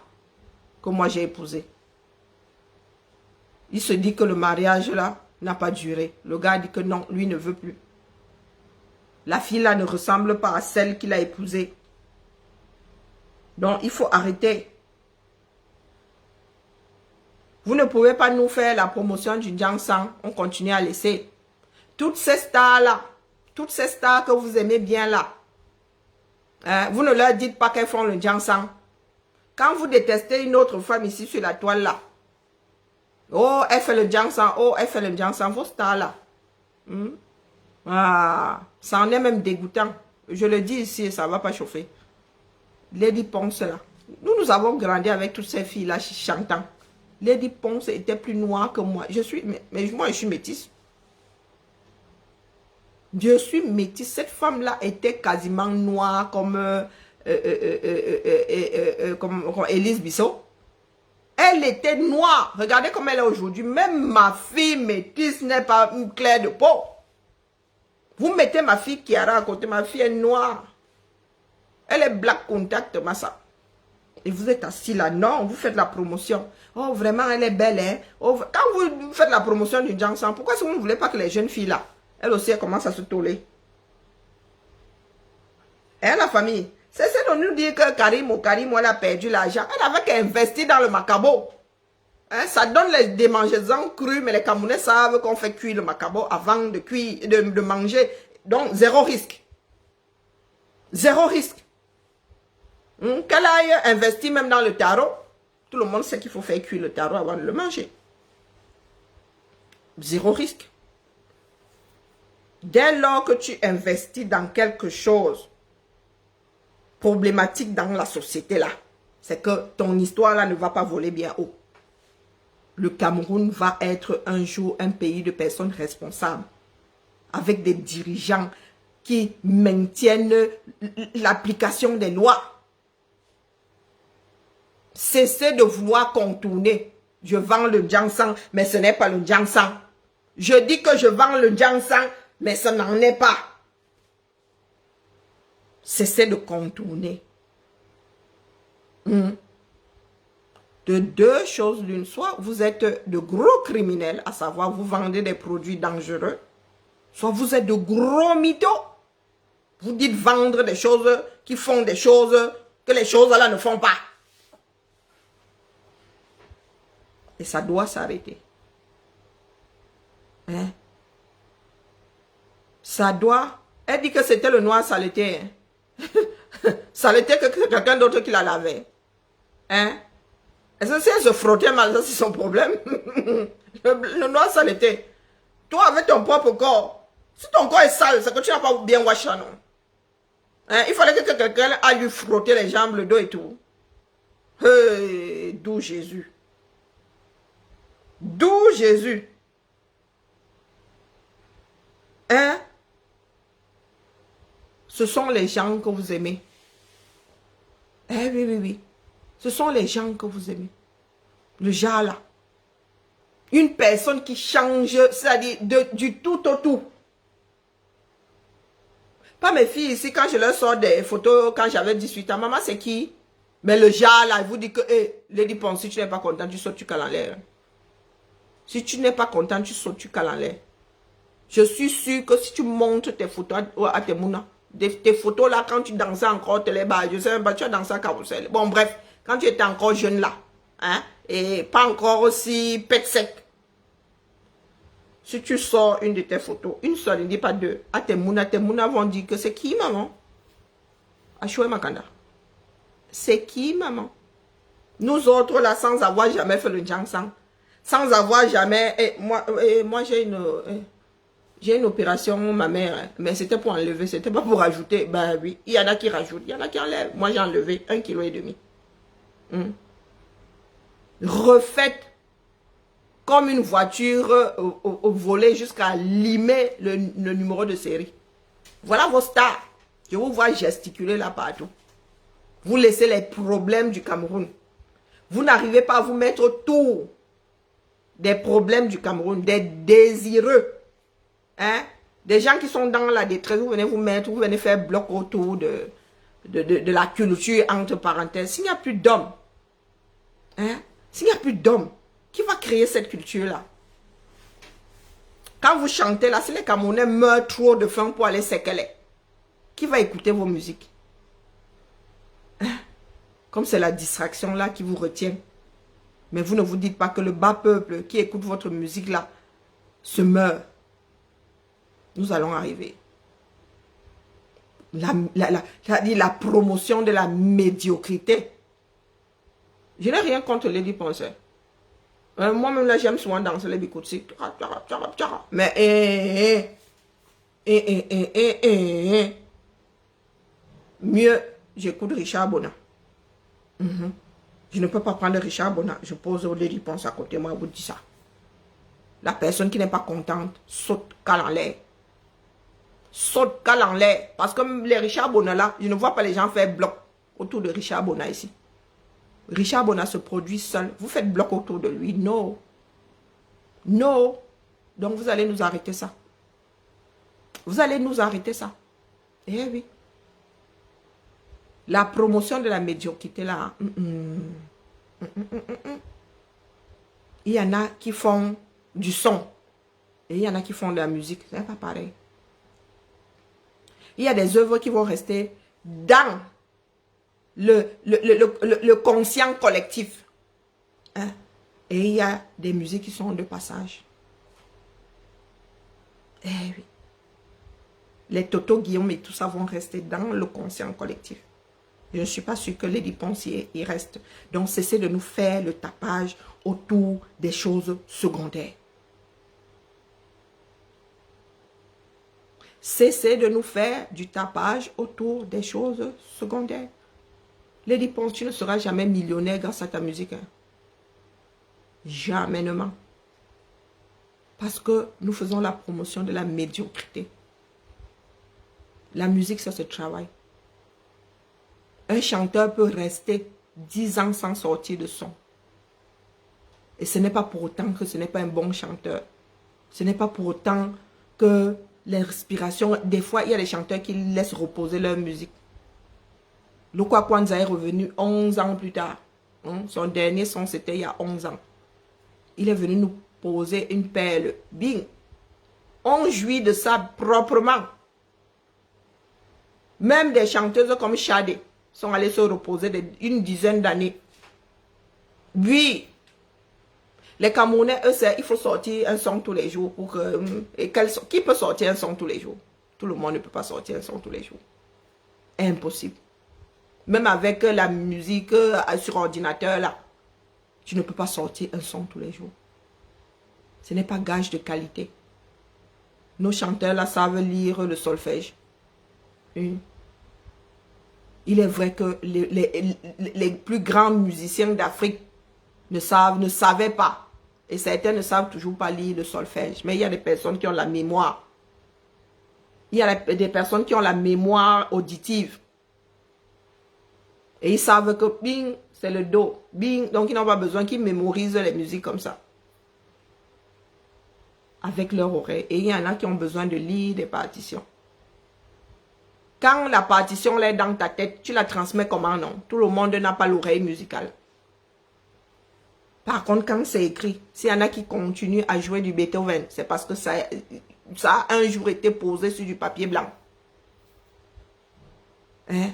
que moi j'ai épousé. Il se dit que le mariage là n'a pas duré. Le gars a dit que non, lui ne veut plus. La fille là ne ressemble pas à celle qu'il a épousée. Donc il faut arrêter. Vous ne pouvez pas nous faire la promotion du Jansan. On continue à laisser. Toutes ces stars là, toutes ces stars que vous aimez bien là, hein, vous ne leur dites pas qu'elles font le Jansan. Quand vous détestez une autre femme ici sur la toile là, oh, elle fait le Jansan, oh, elle fait le Jansan, vos stars là. Ah, ça en est même dégoûtant. Je le dis ici, ça ne va pas chauffer. Lady Ponce là. Nous avons grandi avec toutes ces filles là chantant. Lady Ponce était plus noire que moi. Moi, je suis métisse. Je suis métisse. Cette femme-là était quasiment noire comme Élise Bissot. Elle était noire. Regardez comme elle est aujourd'hui. Même ma fille métisse n'est pas une claire de peau. Vous mettez ma fille Kiara à côté. Ma fille est noire. Elle est black contact, massa. Et vous êtes assis là. Non, vous faites la promotion. Oh, vraiment, elle est belle, hein. Oh, quand vous faites la promotion du Jansan, pourquoi est-ce que vous ne voulez pas que les jeunes filles là, elles aussi, elles commencent à se toller? Hein, la famille? C'est ça de nous dire que Karim, elle a perdu l'argent. Elle avait qu'à investir dans le macabo. Hein, ça donne des démangeaisons crues, mais les Camerounais savent qu'on fait cuire le macabo avant de cuire, de manger. Donc, zéro risque. Zéro risque. Qu'elle aille investir même dans le tarot. Tout le monde sait qu'il faut faire cuire le tarot avant de le manger. Zéro risque. Dès lors que tu investis dans quelque chose problématique dans la société là, c'est que ton histoire là ne va pas voler bien haut. Le Cameroun va être un jour un pays de personnes responsables, avec des dirigeants qui maintiennent l'application des lois. Cessez de vouloir contourner. Je vends le Jansan, mais ce n'est pas le Jansan. Je dis que je vends le Jansan, mais ce n'en est pas. Cessez de contourner. De deux choses l'une. Soit vous êtes de gros criminels, à savoir vous vendez des produits dangereux. Soit vous êtes de gros mythos. Vous dites vendre des choses qui font des choses que les choses là ne font pas. Et ça doit s'arrêter. Hein? Ça doit... Elle dit que c'était le noir saleté. Hein? Saleté que quelqu'un d'autre qui la lavait. Hein? Est-ce que si elle se frottait mal, ça c'est son problème? le noir saleté. Toi avec ton propre corps. Si ton corps est sale, c'est que tu n'as pas bien wash non? Hein? Il fallait que quelqu'un aille lui frotter les jambes, le dos et tout. Hey, d'où Jésus? D'où Jésus? Hein? Ce sont les gens que vous aimez. Eh oui, oui, oui. Ce sont les gens que vous aimez. Le genre là. Une personne qui change, c'est-à-dire du tout au tout. Pas mes filles ici, quand je leur sors des photos, quand j'avais 18 ans, maman c'est qui? Mais le genre là, il vous dit que, hey, Lady Ponce, si tu n'es pas content, tu sautes, tu cales en l'air. Si tu n'es pas content, tu sautes, tu cales en l'air. Je suis sûre que si tu montres tes photos à tes mounas, tes photos là, quand tu dansais encore, je sais même pas, tu as dansé à carrousel. Bon, bref, quand tu étais encore jeune là, hein, et pas encore aussi pec sec. Si tu sors une de tes photos, une seule, ne dis pas deux, à tes mounas vont dire que c'est qui, maman? Achoué Makanda. C'est qui, maman? Nous autres, là, sans avoir jamais fait le Njangsang, sans avoir jamais... moi j'ai une opération, ma mère, hein, mais c'était pour enlever, c'était pas pour ajouter. Ben oui, il y en a qui rajoutent, il y en a qui enlèvent. Moi, j'ai enlevé 1,5 kg. Refaite comme une voiture au volet jusqu'à limer le numéro de série. Voilà vos stars. Je vous vois gesticuler là partout. Vous laissez les problèmes du Cameroun. Vous n'arrivez pas à vous mettre autour des problèmes du Cameroun, des désireux. Hein? Des gens qui sont dans la détresse, vous venez vous mettre, vous venez faire bloc autour de la culture, entre parenthèses. S'il n'y a plus d'hommes, hein? S'il n'y a plus d'hommes, qui va créer cette culture-là? Quand vous chantez là, si les Camerounais meurent trop de faim pour aller séqueler, qui va écouter vos musiques? Hein? Comme c'est la distraction là qui vous retient. Mais vous ne vous dites pas que le bas peuple qui écoute votre musique là se meurt. Nous allons arriver. La promotion de la médiocrité. Je n'ai rien contre Lady Ponce. Moi-même là, j'aime souvent danser les bikotsi. Mais mieux, j'écoute Richard Bona. Je ne peux pas prendre Richard Bona. Je pose Lady Ponce à côté, moi, je vous dis ça. La personne qui n'est pas contente saute cale en l'air. Saute cale en l'air. Parce que les Richard Bona là, je ne vois pas les gens faire bloc autour de Richard Bona ici. Richard Bona se produit seul. Vous faites bloc autour de lui. Non. Non. Donc vous allez nous arrêter ça. Vous allez nous arrêter ça. Eh oui. La promotion de la médiocrité là. Il y en a qui font du son. Et il y en a qui font de la musique. C'est pas pareil. Il y a des œuvres qui vont rester dans le conscient collectif. Hein? Et il y a des musiques qui sont de passage. Eh oui. Les Toto Guillaume et tout ça vont rester dans le conscient collectif. Je ne suis pas sûre que Lady Ponce y reste. Donc, cessez de nous faire le tapage autour des choses secondaires. Cessez de nous faire du tapage autour des choses secondaires. Lady Ponce, tu ne seras jamais millionnaire grâce à ta musique. Hein? Jamais. Parce que nous faisons la promotion de la médiocrité. La musique, ça se travaille. Un chanteur peut rester 10 ans sans sortir de son. Et ce n'est pas pour autant que ce n'est pas un bon chanteur. Ce n'est pas pour autant que les respirations... Des fois, il y a des chanteurs qui laissent reposer leur musique. Lokwa Kwanza est revenu 11 ans plus tard. Son dernier son, c'était il y a 11 ans. Il est venu nous poser une perle. Bing! On jouit de ça proprement. Même des chanteuses comme Shadé sont allées se reposer une dizaine d'années. Oui. Les Camerounais, eux, il faut sortir un son tous les jours. Pour que, qui peut sortir un son tous les jours? Tout le monde ne peut pas sortir un son tous les jours. Impossible. Même avec la musique sur ordinateur, là, tu ne peux pas sortir un son tous les jours. Ce n'est pas gage de qualité. Nos chanteurs, là, savent lire le solfège. Il est vrai que les plus grands musiciens d'Afrique ne savaient pas. Et certains ne savent toujours pas lire le solfège. Mais il y a des personnes qui ont la mémoire. Il y a des personnes qui ont la mémoire auditive. Et ils savent que bing, c'est le do. Bing, donc ils n'ont pas besoin qu'ils mémorisent les musiques comme ça. Avec leur oreille. Et il y en a qui ont besoin de lire des partitions. Quand la partition est dans ta tête, tu la transmets comment? Non? Tout le monde n'a pas l'oreille musicale. Par contre, quand c'est écrit, s'il y en a qui continuent à jouer du Beethoven, c'est parce que ça a un jour été posé sur du papier blanc. Hein?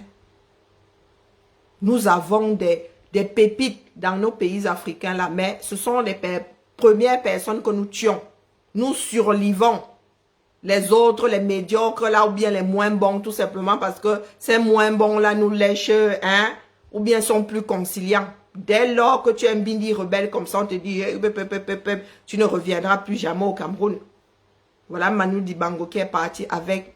Nous avons des pépites dans nos pays africains là, mais ce sont les premières personnes que nous tuons. Nous survivons. les autres, les médiocres là, ou bien les moins bons, tout simplement parce que ces moins bons là nous lèchent, hein, ou bien sont plus conciliants. Dès lors que tu es un bindi rebelle comme ça, on te dit, tu ne reviendras plus jamais au Cameroun. Voilà Manu Dibango qui est parti avec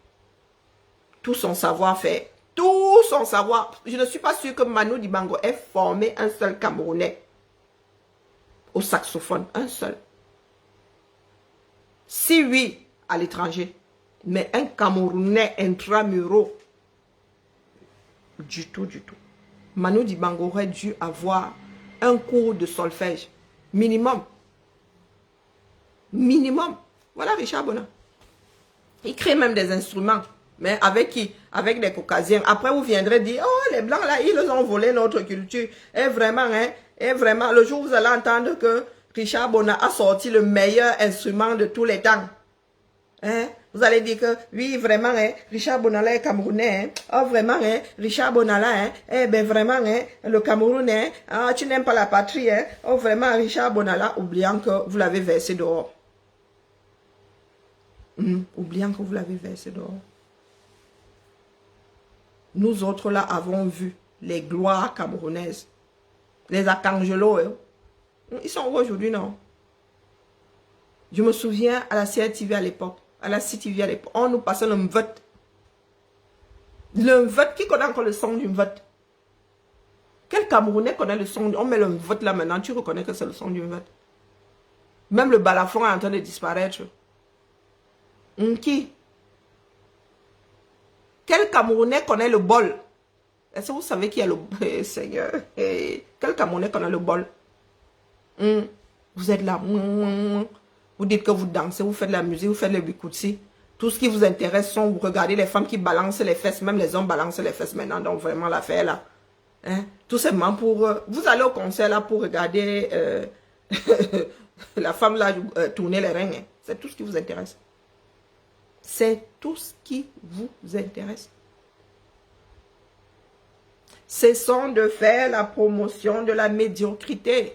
tout son savoir-faire. Tout son savoir. Je ne suis pas sûre que Manu Dibango ait formé un seul Camerounais au saxophone. Un seul. Si oui, à l'étranger. Mais un Camerounais intramuraux. Du tout, du tout. Manu Dibango aurait dû avoir un cours de solfège. Minimum. Minimum. Voilà Richard Bona. Il crée même des instruments. Mais avec qui? Avec des caucasiens. Après, vous viendrez dire, oh, les blancs là, ils ont volé notre culture. Et vraiment, hein, et vraiment, le jour où vous allez entendre que Richard Bona a sorti le meilleur instrument de tous les temps. Hein? Vous allez dire que, oui, vraiment, hein, Richard Bonala est camerounais. Hein? Oh, vraiment, hein, Richard Bonala, hein? Eh ben, vraiment, hein, le Cameroun, hein? Ah, tu n'aimes pas la patrie, hein? Oh, vraiment, Richard Bonala, oubliant que vous l'avez versé dehors. Oubliant que vous l'avez versé dehors. Nous autres, là, avons vu les gloires camerounaises. Les Archangelos, hein? Ils sont où aujourd'hui, non? Je me souviens à la CRTV à l'époque. À la CTV à l'époque, on nous passait le vote. Le vote, qui connaît encore le son du vote? Quel Camerounais connaît le son? On met le vote là maintenant, tu reconnais que c'est le son du vote. Même le balafon est en train de disparaître. Qui? Quel Camerounais connaît le bol? Est-ce que vous savez qui est le bol? Seigneur. Quel Camerounais connaît le bol? Vous êtes là. Vous dites que vous dansez, vous faites de la musique, vous faites le bikoutsi. Tout ce qui vous intéresse sont, vous regardez les femmes qui balancent les fesses, même les hommes balancent les fesses maintenant, donc vraiment l'affaire là. Hein? Tout simplement pour... vous allez au concert là pour regarder la femme là tourner les reins. Hein? C'est tout ce qui vous intéresse. C'est tout ce qui vous intéresse. Cessons de faire la promotion de la médiocrité.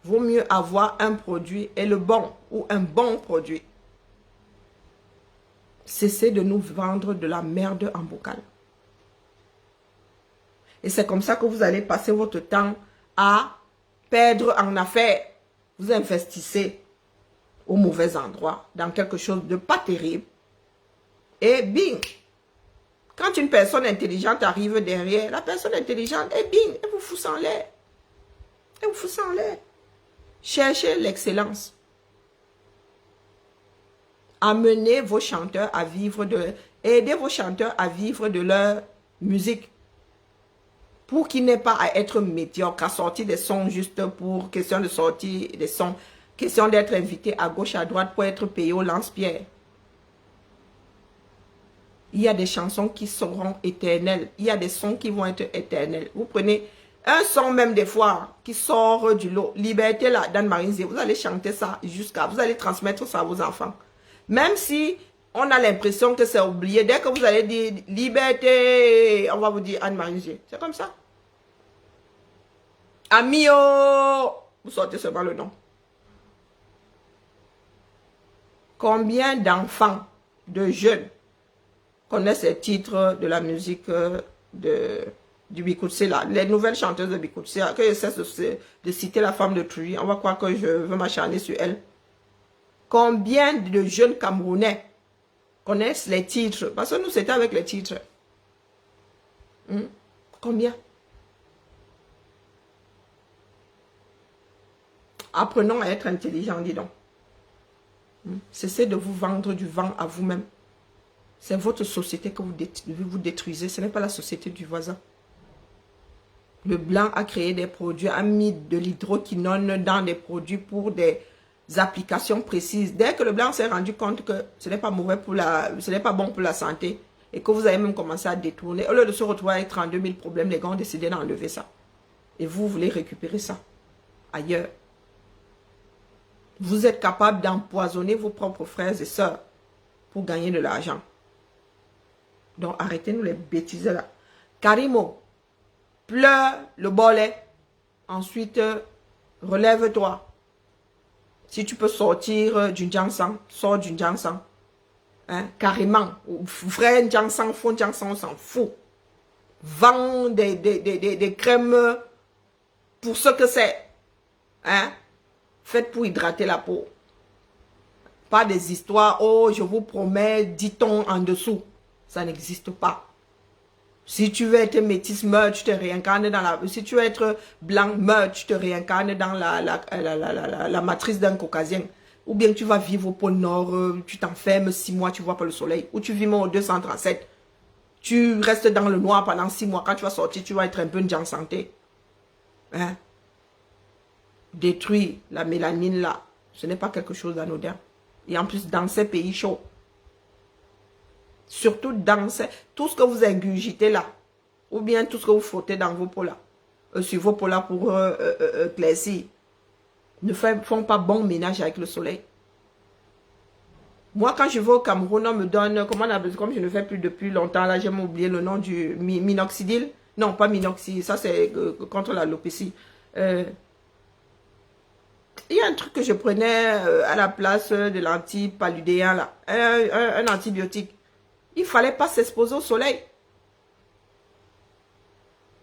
Vaut mieux avoir un produit et le bon, ou un bon produit. Cessez de nous vendre de la merde en bocal. Et c'est comme ça que vous allez passer votre temps à perdre en affaires. Vous investissez au mauvais endroit, dans quelque chose de pas terrible. Et bing! Quand une personne intelligente arrive derrière, la personne intelligente, et bing! Elle vous fout en l'air. Elle vous fout en l'air. Cherchez l'excellence. Amenez vos chanteurs à vivre de... Aidez vos chanteurs à vivre de leur musique. Pour qu'ils n'aient pas à être médiocres, à sortir des sons juste pour question de sortir des sons, question d'être invité à gauche, à droite pour être payé au lance-pierre. Il y a des chansons qui seront éternelles. Il y a des sons qui vont être éternels. Vous prenez... un son même des fois qui sort du lot. Liberté là, d'Anne-Marie Nzé. Vous allez chanter ça jusqu'à... Vous allez transmettre ça à vos enfants. Même si on a l'impression que c'est oublié. Dès que vous allez dire liberté, on va vous dire Anne-Marie Nzé. C'est comme ça. Amio. Vous sortez seulement le nom. Combien d'enfants, de jeunes connaissent ces titres de la musique du Bikoutsi là, les nouvelles chanteuses de Bikoutsi, que je cesse de citer la femme de Truy, on va croire que je veux m'acharner sur elle. Combien de jeunes Camerounais connaissent les titres? Parce que nous, c'était avec les titres. Combien? Apprenons à être intelligents, dis donc. Cessez de vous vendre du vent à vous-même. C'est votre société que vous détruisez, ce n'est pas la société du voisin. Le blanc a créé des produits, a mis de l'hydroquinone dans des produits pour des applications précises. Dès que le blanc s'est rendu compte que ce n'est pas mauvais pour ce n'est pas bon pour la santé et que vous avez même commencé à détourner, au lieu de se retrouver avec 32 000 problèmes, les gars ont décidé d'enlever ça. Et vous voulez récupérer ça ailleurs. Vous êtes capable d'empoisonner vos propres frères et sœurs pour gagner de l'argent. Donc arrêtez-nous les bêtises là. Karimo, pleure le bolet. Ensuite, relève-toi. Si tu peux sortir du Jansan, sors du Jansan. Hein, carrément. Vrai Ndjangsang, faux Ndjangsang, on s'en fout. Vend des crèmes pour ce que c'est. Hein? Faites pour hydrater la peau. Pas des histoires, oh, je vous promets, dit-on en dessous. Ça n'existe pas. Si tu veux être métisse, meurt, tu te réincarnes dans la... Si tu veux être blanc, meurt, tu te réincarnes dans la matrice d'un caucasien. Ou bien tu vas vivre au pôle Nord, tu t'enfermes 6 mois, tu vois pas le soleil. Ou tu vis au 237. Tu restes dans le noir pendant 6 mois. Quand tu vas sortir, tu vas être un peu en santé. Hein? Détruire la mélanine là, ce n'est pas quelque chose d'anodin. Et en plus, dans ces pays chauds, surtout dans tout ce que vous ingurgitez là, ou bien tout ce que vous frottez dans vos peaux là, sur vos peaux là pour éclaircir, ne font pas bon ménage avec le soleil. Moi, quand je vais au Cameroun, on me donne, comment on appelle, comme je ne fais plus depuis longtemps, là, j'ai oublié le nom du minoxidil. Non, pas minoxidil, ça c'est contre l'alopécie. Il y a un truc que je prenais à la place de l'antipaludéen, là. Un antibiotique. Il ne fallait pas s'exposer au soleil.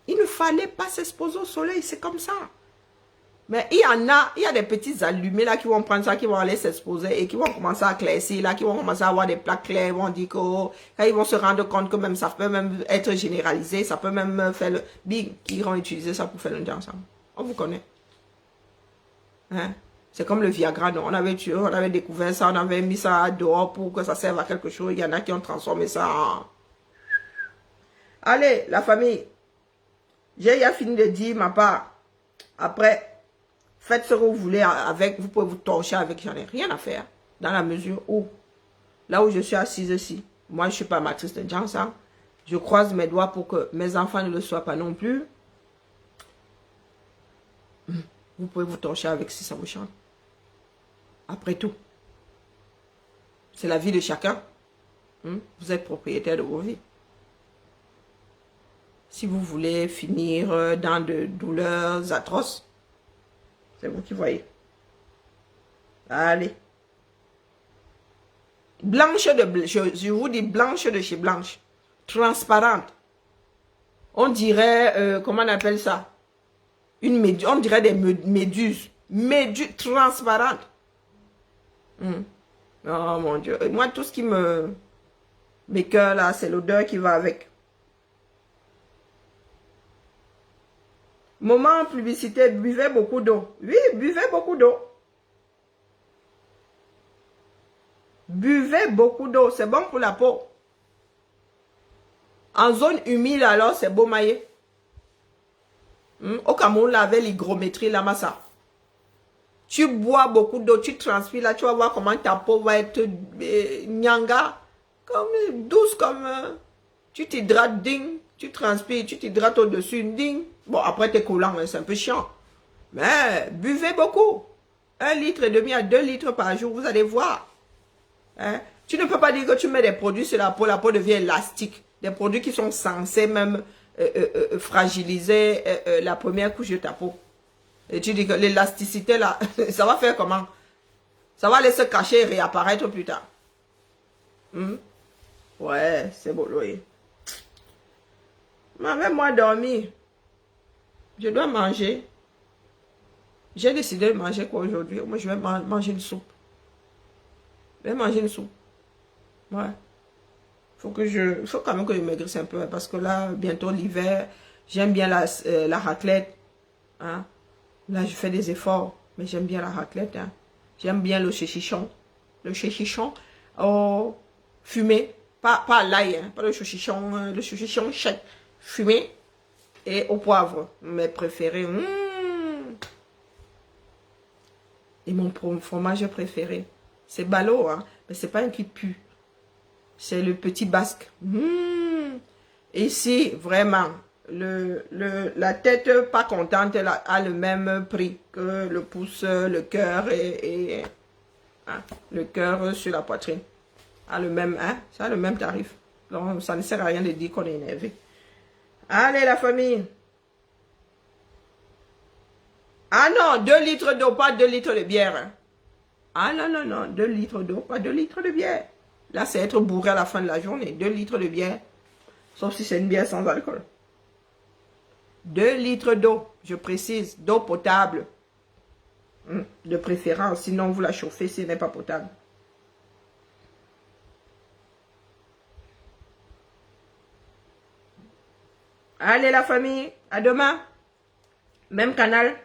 Il ne fallait pas s'exposer au soleil, c'est comme ça. Mais il y a des petits allumés là qui vont prendre ça, qui vont aller s'exposer et qui vont commencer à claircir là, qui vont commencer à avoir des plaques claires, ils vont dire que, oh, quand ils vont se rendre compte que même ça peut même être généralisé, ça peut même faire le big, qui iront utiliser ça pour faire le ensemble. On vous connaît. Hein? C'est comme le Viagra, non? On avait découvert ça, on avait mis ça dehors pour que ça serve à quelque chose. Il y en a qui ont transformé ça en... Allez, la famille, j'ai fini de dire ma part. Après, faites ce que vous voulez avec, vous pouvez vous torcher avec, j'en ai rien à faire. Dans la mesure où, là où je suis assise ici, moi je ne suis pas matrice de Ndjangsang, je croise mes doigts pour que mes enfants ne le soient pas non plus. Vous pouvez vous torcher avec si ça vous chante. Après tout, c'est la vie de chacun. Vous êtes propriétaire de vos vies. Si vous voulez finir dans de douleurs atroces, c'est vous qui voyez. Allez. Blanche de... Je vous dis blanche de chez blanche. Transparente. On dirait... comment on appelle ça? Une méduse. On dirait des méduses. Méduses transparentes. Oh mon Dieu. Moi, tout ce qui me... Mes cœurs là, c'est l'odeur qui va avec. Moment publicité, buvez beaucoup d'eau. Oui, buvez beaucoup d'eau. Buvez beaucoup d'eau, c'est bon pour la peau. En zone humide, alors, c'est beau maillet. Au Cameroun, là, avec l'hygrométrie, la massa. Tu bois beaucoup d'eau, tu transpires, là, tu vas voir comment ta peau va être nyanga, comme douce, comme... tu t'hydrates, ding, tu transpires, tu t'hydrates au-dessus, ding. Bon, après, t'es collant, hein, c'est un peu chiant. Mais, buvez beaucoup. 1,5 litre à 2 litres par jour, vous allez voir. Hein? Tu ne peux pas dire que tu mets des produits sur la peau devient élastique. Des produits qui sont censés même fragiliser la première couche de ta peau. Et tu dis que l'élasticité là, ça va faire comment? Ça va aller se cacher et réapparaître plus tard. Ouais, c'est beau, oui. Mais moi dormir. Je dois manger. J'ai décidé de manger quoi aujourd'hui? Moi, je vais manger une soupe. Je vais manger une soupe. Ouais. Faut quand même que je maigrisse un peu. Parce que là, bientôt l'hiver, j'aime bien la raclette. Hein? Là, je fais des efforts. Mais j'aime bien la raclette. Hein? J'aime bien le chéchichon. Le chéchichon fumé. Pas à l'ail. Hein? Pas le chéchichon. Le chéchichon sec. Fumé. Et au poivre. Mes préférés. Et mon fromage préféré. C'est ballot, hein? Mais c'est pas un qui pue. C'est le petit basque. Ici, vraiment, la tête pas contente elle a le même prix que le pouce, le cœur et hein, le cœur sur la poitrine. A le même, hein? Ça a le même tarif. Donc, ça ne sert à rien de dire qu'on est énervé. Allez, la famille. Ah non, 2 litres d'eau, pas 2 litres de bière. Hein. Ah non, non, non, 2 litres d'eau, pas 2 litres de bière. Là, c'est être bourré à la fin de la journée. 2 litres de bière. Sauf si c'est une bière sans alcool. 2 litres d'eau, je précise, d'eau potable. De préférence, sinon vous la chauffez si elle n'est pas potable. Allez la famille, à demain. Même canal.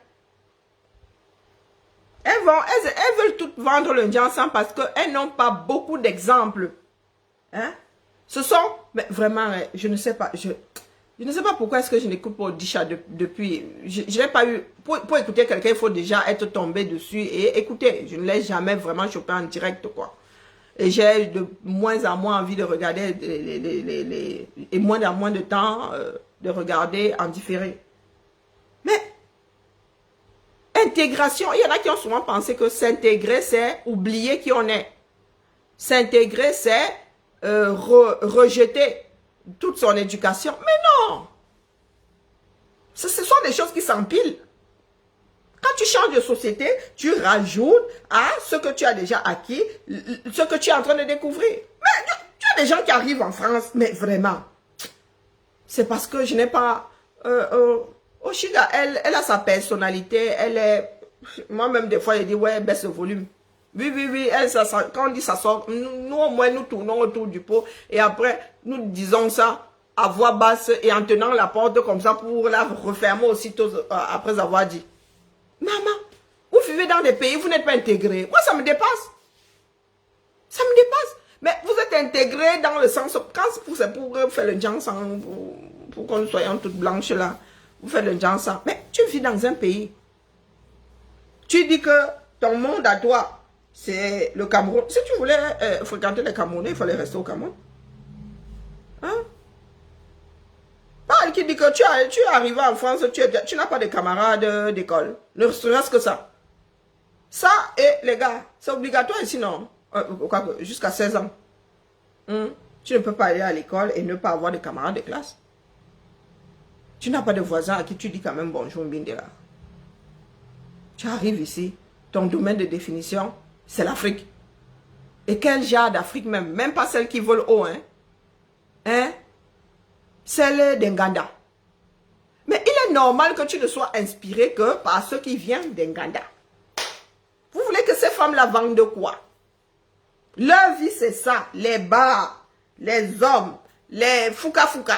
Elles veulent toutes vendre le ensemble parce qu'elles n'ont pas beaucoup d'exemples. Hein? Ce sont, mais vraiment, je ne sais pas, je ne sais pas pourquoi est-ce que je n'écoute pas Odisha depuis. Je n'ai pas eu, pour écouter quelqu'un, il faut déjà être tombé dessus et écouter. Je ne l'ai jamais vraiment chopé en direct, quoi. Et j'ai de moins en moins envie de regarder et moins en moins de temps de regarder en différé. Mais intégration, il y en a qui ont souvent pensé que s'intégrer, c'est oublier qui on est. S'intégrer, c'est rejeter toute son éducation. Mais non! Ce sont des choses qui s'empilent. Quand tu changes de société, tu rajoutes à ce que tu as déjà acquis, ce que tu es en train de découvrir. Mais tu as des gens qui arrivent en France, mais vraiment, c'est parce que je n'ai pas... Oshiga, elle a sa personnalité, elle est... Moi-même, des fois, je dis, ouais, baisse le volume. Oui, elle, quand on dit ça sort, nous au moins, nous tournons autour du pot, et après, nous disons ça à voix basse, et en tenant la porte comme ça, pour la refermer aussitôt après avoir dit. Maman, vous vivez dans des pays, vous n'êtes pas intégrés. Moi, ça me dépasse. Ça me dépasse. Mais vous êtes intégrés dans le sens, quand c'est pour faire le jansan, pour que nous soyons toutes blanches là, vous faites le jansan. Mais tu vis dans un pays. Tu dis que ton monde à toi, c'est le Cameroun. Si tu voulais fréquenter les Camerounais, il fallait rester au Cameroun. Hein? Pas qui dit que tu es arrivé en France, tu n'as pas de camarades d'école. Ne serait-ce que ça. Ça, et les gars, c'est obligatoire ici, non? Jusqu'à 16 ans. Tu ne peux pas aller à l'école et ne pas avoir de camarades de classe. Tu n'as pas de voisins à qui tu dis quand même bonjour, Mbindela. Tu arrives ici, ton domaine de définition, c'est l'Afrique. Et quel genre d'Afrique même? Même pas celle qui vole haut, hein? Hein? Celle d'Enganda. Mais il est normal que tu ne sois inspiré que par ceux qui viennent d'Enganda. Vous voulez que ces femmes-là vendent de quoi? Leur vie, c'est ça. Les bars, les hommes, les fouka-fouka.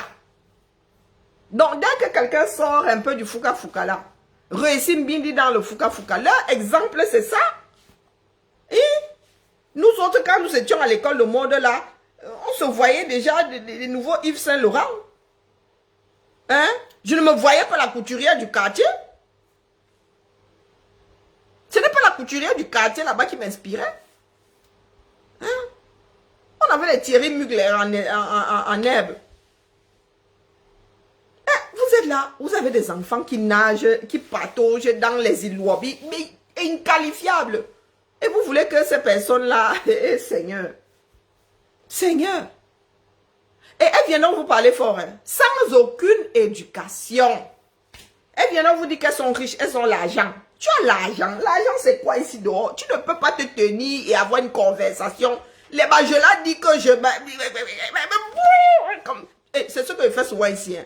Donc, dès que quelqu'un sort un peu du fouka-fouka là, réussit Mbindi dans le fouka-fouka, leur exemple, c'est ça. Et nous autres, quand nous étions à l'école de mode là, on se voyait déjà des nouveaux Yves Saint-Laurent. Hein? Je ne me voyais pas la couturière du quartier. Ce n'est pas la couturière du quartier là-bas qui m'inspirait. Hein? On avait les Thierry Mugler en herbe. Vous êtes là, vous avez des enfants qui nagent, qui pataugent dans les îles Wabi, mais inqualifiables. Et vous voulez que ces personnes-là, Seigneur, Seigneur, et elles viennent vous parler fort, hein, sans aucune éducation. Elles viennent vous dire qu'elles sont riches, elles ont l'argent. Tu as l'argent. L'argent, c'est quoi ici dehors? Tu ne peux pas te tenir et avoir une conversation. Les bajolas disent que je... C'est ce que je fais souvent ici. Hein.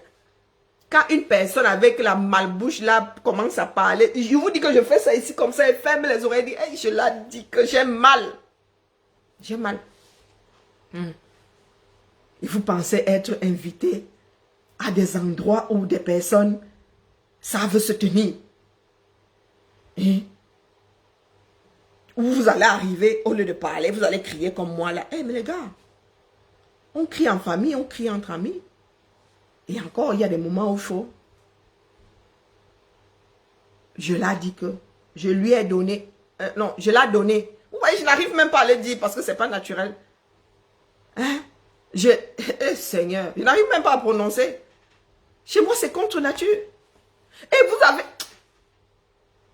Quand une personne avec la malbouche là commence à parler, je vous dis que je fais ça ici comme ça, elle ferme les oreilles et dit, hey, je l'ai dit que j'ai mal. J'ai mal. Et vous pensez être invité à des endroits où des personnes savent se tenir. Et où vous allez arriver, au lieu de parler, vous allez crier comme moi là. Eh mais les gars, on crie en famille, on crie entre amis. Et encore, il y a des moments où il faut. Je l'ai dit que je lui ai donné. Non, je l'ai donné. Vous voyez, je n'arrive même pas à le dire parce que ce n'est pas naturel. Hein? Seigneur, je n'arrive même pas à prononcer. Chez moi, c'est contre nature. Et vous avez...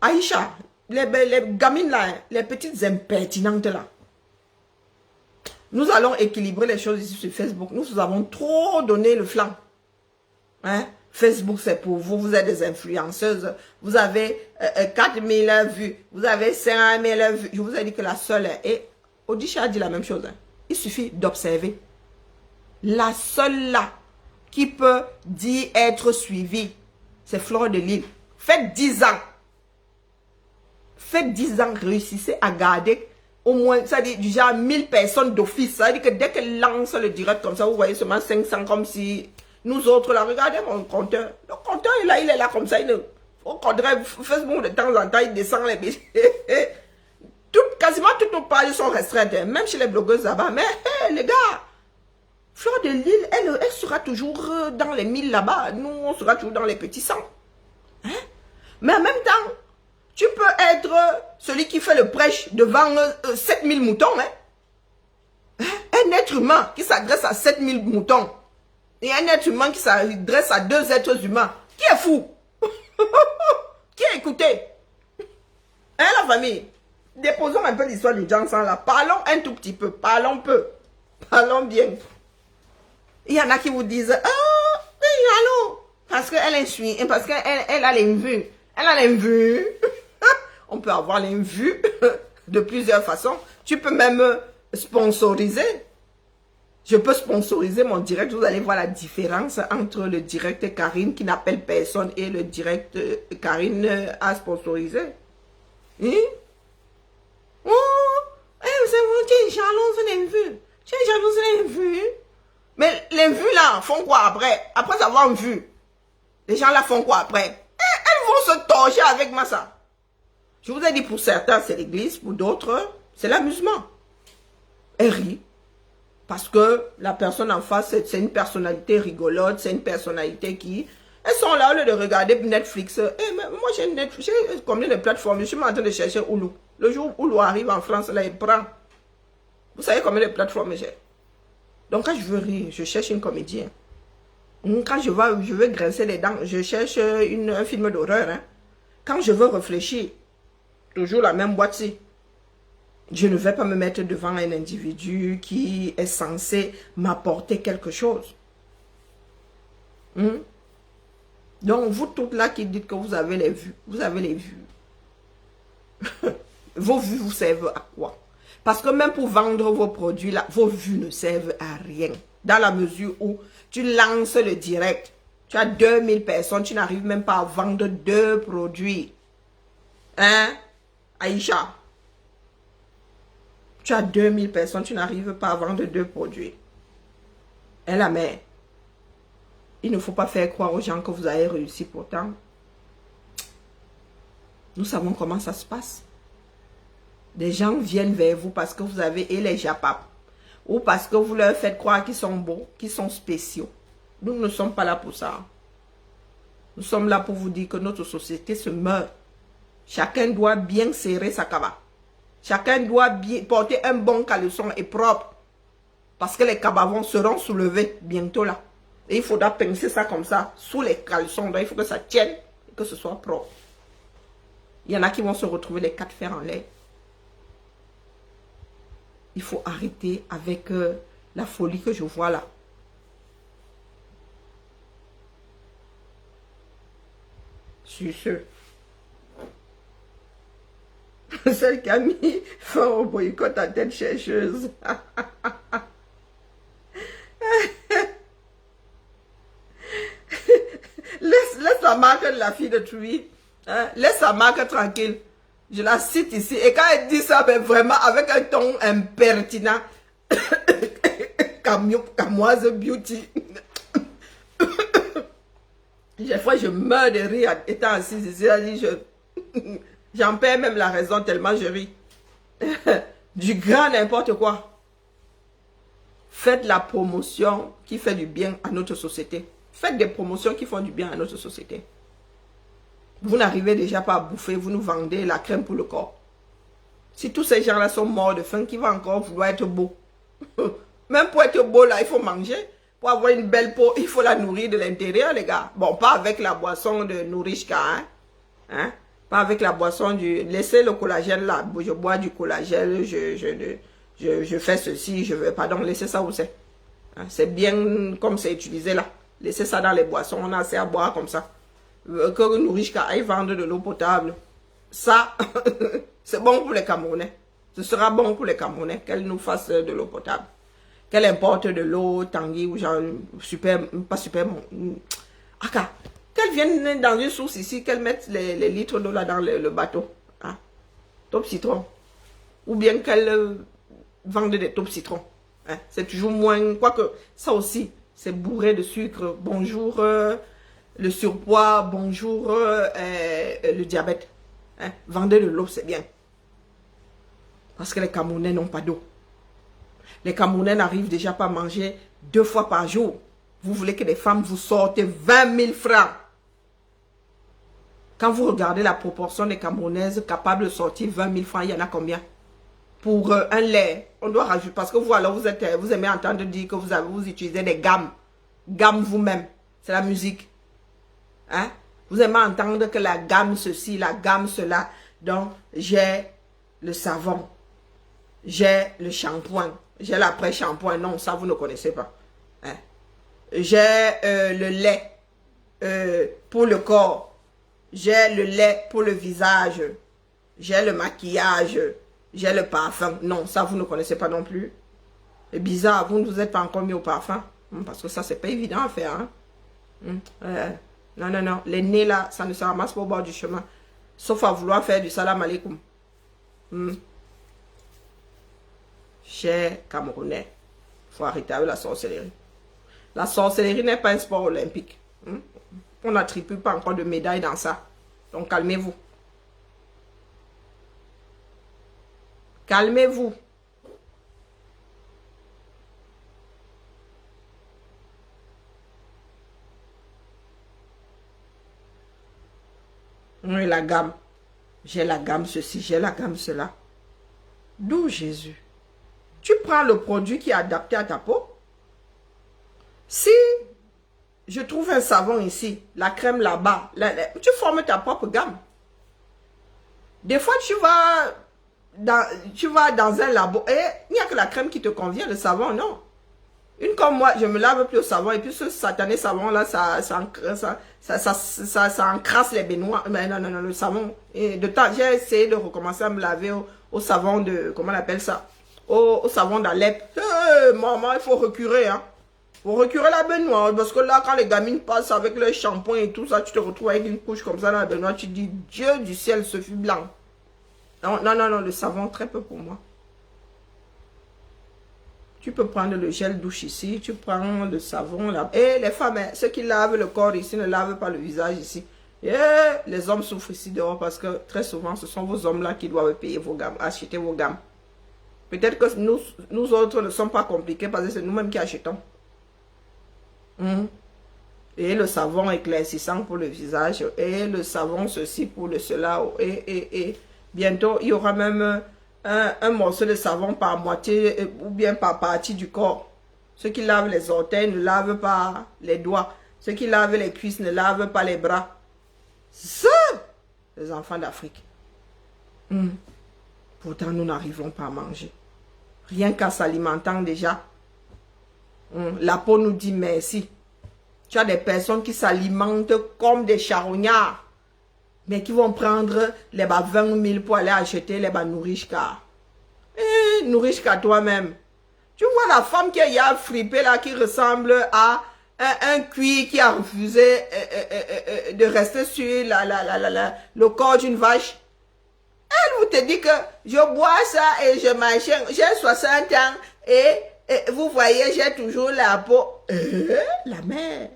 Aïcha, les gamines là, les petites impertinentes là. Nous allons équilibrer les choses ici sur Facebook. Nous vous avons trop donné le flanc. Hein? Facebook, c'est pour vous. Vous êtes des influenceuses. Vous avez 4000 vues. Vous avez 5000 vues. Je vous ai dit que la seule... Et Odisha a dit la même chose. Hein? Il suffit d'observer. La seule là qui peut dire être suivie, c'est Fleur de Lys. Faites 10 ans. Faites 10 ans, réussissez à garder au moins, ça dit du genre 1000 personnes d'office. Ça veut dire que dès qu'elle lance le direct comme ça, vous voyez seulement 500 comme si nous autres là, regardez mon compteur. Le compteur il est là comme ça. Au contraire, Facebook de temps en temps, il descend les bêtises. Quasiment toutes nos pages sont restreintes, hein, même chez les blogueuses là-bas. Mais les gars, Fleur de Lys, elle sera toujours dans les 1000 là-bas. Nous, on sera toujours dans les petits 100. Hein? Mais en même temps, tu peux être celui qui fait le prêche devant 7000 moutons. Hein? Un être humain qui s'adresse à 7000 moutons et un être humain qui s'adresse à 2 êtres humains. Qui est fou? Qui a écouté? Hein, la famille? Déposons un peu l'histoire du Jansan là. Parlons un tout petit peu. Parlons peu. Parlons bien. Il y en a qui vous disent, ah, allô, parce qu'elle est suivie, parce qu'elle a les vues. Elle a les vues. On peut avoir les vues de plusieurs façons. Tu peux même sponsoriser. Je peux sponsoriser mon direct. Vous allez voir la différence entre le direct Karine qui n'appelle personne et le direct Karine a sponsorisé. Hein? Oh, c'est vous, tu es jalouse des vues. Tu es jalouse des vues. Mais les vues là font quoi après? Après avoir vu, les gens là font quoi après? Elles vont se torcher avec moi ça. Je vous ai dit pour certains c'est l'église, pour d'autres c'est l'amusement. Elles rient. Parce que la personne en face c'est une personnalité rigolote, c'est une personnalité qui... Elles sont là au lieu de regarder Netflix. Mais moi j'ai Netflix, j'ai combien de plateformes? Je suis en train de chercher Hulu. Le jour où Hulu arrive en France, là il prend. Vous savez combien de plateformes j'ai? Donc quand je veux rire, je cherche une comédienne. Quand je veux grincer les dents, je cherche un film d'horreur. Hein. Quand je veux réfléchir, toujours la même boîte-ci. Je ne vais pas me mettre devant un individu qui est censé m'apporter quelque chose. Donc vous toutes là qui dites que vous avez les vues, vous avez les vues. Vos vues vous servent à quoi? Parce que même pour vendre vos produits, là, vos vues ne servent à rien. Dans la mesure où tu lances le direct, tu as 2000 personnes, tu n'arrives même pas à vendre 2 produits. Hein, Aïcha? Tu as 2000 personnes, tu n'arrives pas à vendre 2 produits. Et la mère, il ne faut pas faire croire aux gens que vous avez réussi pourtant. Nous savons comment ça se passe. Des gens viennent vers vous parce que vous avez et les japap. Ou parce que vous leur faites croire qu'ils sont beaux, qu'ils sont spéciaux. Nous ne sommes pas là pour ça. Nous sommes là pour vous dire que notre société se meurt. Chacun doit bien serrer sa cabane. Chacun doit bien porter un bon caleçon et propre. Parce que les cabavons seront soulevés bientôt là. Et il faudra pincer ça comme ça, sous les caleçons. Donc il faut que ça tienne et que ce soit propre. Il y en a qui vont se retrouver les 4 fers en l'air. Il faut arrêter avec la folie que je vois là. Sur ce. Celle qui a mis fin au boycott à tête chercheuse. laisse la marque de la fille de Truy. Hein? Laisse sa marque tranquille. Je la cite ici. Et quand elle dit ça, ben vraiment avec un ton impertinent. Camoise beauty. Des fois, je meurs de rire étant assise ici. J'en perds même la raison tellement je ris. Du grand n'importe quoi. Faites la promotion qui fait du bien à notre société. Faites des promotions qui font du bien à notre société. Vous n'arrivez déjà pas à bouffer, vous nous vendez la crème pour le corps. Si tous ces gens-là sont morts de faim, qui va encore vouloir être beau? Même pour être beau, là, il faut manger. Pour avoir une belle peau, il faut la nourrir de l'intérieur, les gars. Bon, pas avec la boisson de Nourishka, hein? Pas avec la boisson du... Laissez le collagène là. Je bois du collagène, je fais ceci, je veux... Pardon, laissez ça où c'est. Hein? C'est bien comme c'est utilisé là. Laissez ça dans les boissons, on a assez à boire comme ça. Que Nourishka aille vendre de l'eau potable. Ça, c'est bon pour les Camerounais. Ce sera bon pour les Camerounais qu'elle nous fasse de l'eau potable. qu'elle importe de l'eau, Tanguy, ou genre, super, pas super, Aka, qu'elle vienne dans une source ici, qu'elle mette les litres d'eau là dans le bateau. Hein? Top citron. Ou bien qu'elle vende des top citrons. Hein? C'est toujours moins, quoique, ça aussi, c'est bourré de sucre. Bonjour, le surpoids, bonjour, le diabète. Hein? Vendez de l'eau, c'est bien. Parce que les Camerounais n'ont pas d'eau. Les Camerounais n'arrivent déjà pas à manger 2 fois par jour. Vous voulez que les femmes vous sortent 20 000 francs. Quand vous regardez la proportion des Camerounaises capables de sortir 20 000 francs, il y en a combien? Pour un lait, on doit rajouter. Parce que vous, alors, vous aimez entendre dire que vous utilisez des gammes. Gamme vous-même. C'est la musique. Hein? Vous aimez entendre que la gamme ceci, la gamme cela. Donc, j'ai le savon. J'ai le shampoing. J'ai l'après-shampoing. Non, ça, vous ne connaissez pas. Hein? J'ai le lait pour le corps. J'ai le lait pour le visage. J'ai le maquillage. J'ai le parfum. Non, ça, vous ne connaissez pas non plus. C'est bizarre, vous ne vous êtes pas encore mis au parfum. Parce que ça, c'est pas évident à faire. Hein? Non, non, non. Les nez, là, ça ne se ramasse pas au bord du chemin. Sauf à vouloir faire du salam alaikum. Chers Camerounais, il faut arrêter avec la sorcellerie. La sorcellerie n'est pas un sport olympique. On n'attribue pas encore de médailles dans ça. Donc, calmez-vous. Calmez-vous. Oui, la gamme. J'ai la gamme ceci, j'ai la gamme cela. D'où Jésus? Tu prends le produit qui est adapté à ta peau. Si je trouve un savon ici, la crème là-bas, tu formes ta propre gamme. Des fois, tu vas dans un labo et il n'y a que la crème qui te convient, le savon, non. Une comme moi, je me lave plus au savon et puis ce satané savon là, ça encrasse les baignoires. Mais non, non, non, le savon. Et de temps, j'ai essayé de recommencer à me laver au savon de, comment on appelle ça? Au savon d'Alep. Maman, il faut recurer, hein. Il faut recurer la baignoire. Parce que là, quand les gamines passent avec leur shampoing et tout ça, tu te retrouves avec une couche comme ça dans la baignoire, tu te dis, Dieu du ciel, ce fut blanc. Non, non, non, non, le savon, très peu pour moi. Tu peux prendre le gel douche ici, tu prends le savon là. Et les femmes, hein, ceux qui lavent le corps ici ne lavent pas le visage ici. Et les hommes souffrent ici dehors parce que très souvent, ce sont vos hommes là qui doivent payer vos gammes, acheter vos gammes. Peut-être que nous autres ne sommes pas compliqués parce que c'est nous-mêmes qui achetons. Et le savon éclaircissant pour le visage. Et le savon ceci pour le cela. Et bientôt, il y aura même un morceau de savon par moitié ou bien par partie du corps. Ceux qui lavent les orteils ne lavent pas les doigts. Ceux qui lavent les cuisses ne lavent pas les bras. Ça, les enfants d'Afrique. Pourtant, nous n'arrivons pas à manger. Rien qu'en s'alimentant déjà. La peau nous dit merci. Tu as des personnes qui s'alimentent comme des charognards. Mais qui vont prendre les 20 000 pour aller acheter les Nourishka. Nourishka toi-même. Tu vois la femme qui a frippé là, qui ressemble à un cuir qui a refusé de rester sur le corps d'une vache. Elle vous te dit que je bois ça et je mange. J'ai 60 ans et vous voyez, j'ai toujours la peau. La mère.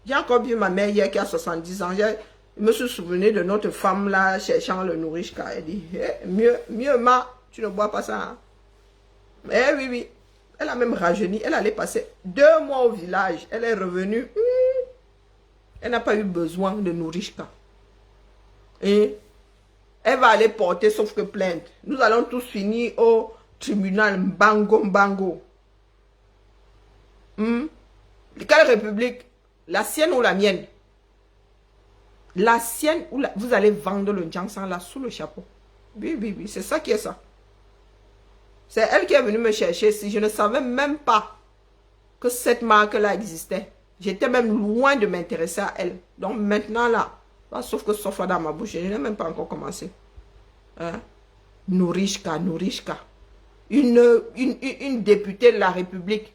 J'ai encore vu ma mère hier qui a 70 ans. Je me suis souvenu de notre femme là cherchant le nourrichka. Elle dit, mieux ma, tu ne bois pas ça. Hein? Oui, oui. Elle a même rajeuni. Elle allait passer 2 mois au village. Elle est revenue. Elle n'a pas eu besoin de nourrichka. Et elle va aller porter sauf que plainte. Nous allons tous finir au tribunal Mbango. Quelle république? La sienne ou la mienne? La sienne ou la... Vous allez vendre le Njansan là sous le chapeau. Oui, oui, oui. C'est ça qui est ça. C'est elle qui est venue me chercher. Si je ne savais même pas que cette marque-là existait. J'étais même loin de m'intéresser à elle. Donc maintenant là, sauf que sauf dans ma bouche, je n'ai même pas encore commencé. Hein? Nourishka, Nourishka. une députée de la République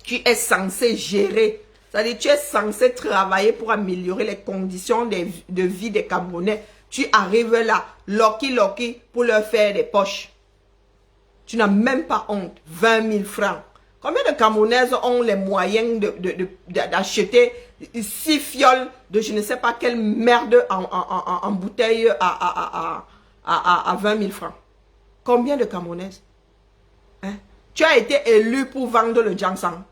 qui est censée gérer, c'est-à-dire tu es censé travailler pour améliorer les conditions de vie des Camerounais. Tu arrives là, loki, pour leur faire des poches. Tu n'as même pas honte. 20 000 francs. Combien de Camerounaises ont les moyens d'acheter 6 fioles de je ne sais pas quelle merde en bouteille à 20 000 francs? Combien de Camerounaises? Hein? Tu as été élu pour vendre le Jiangsang.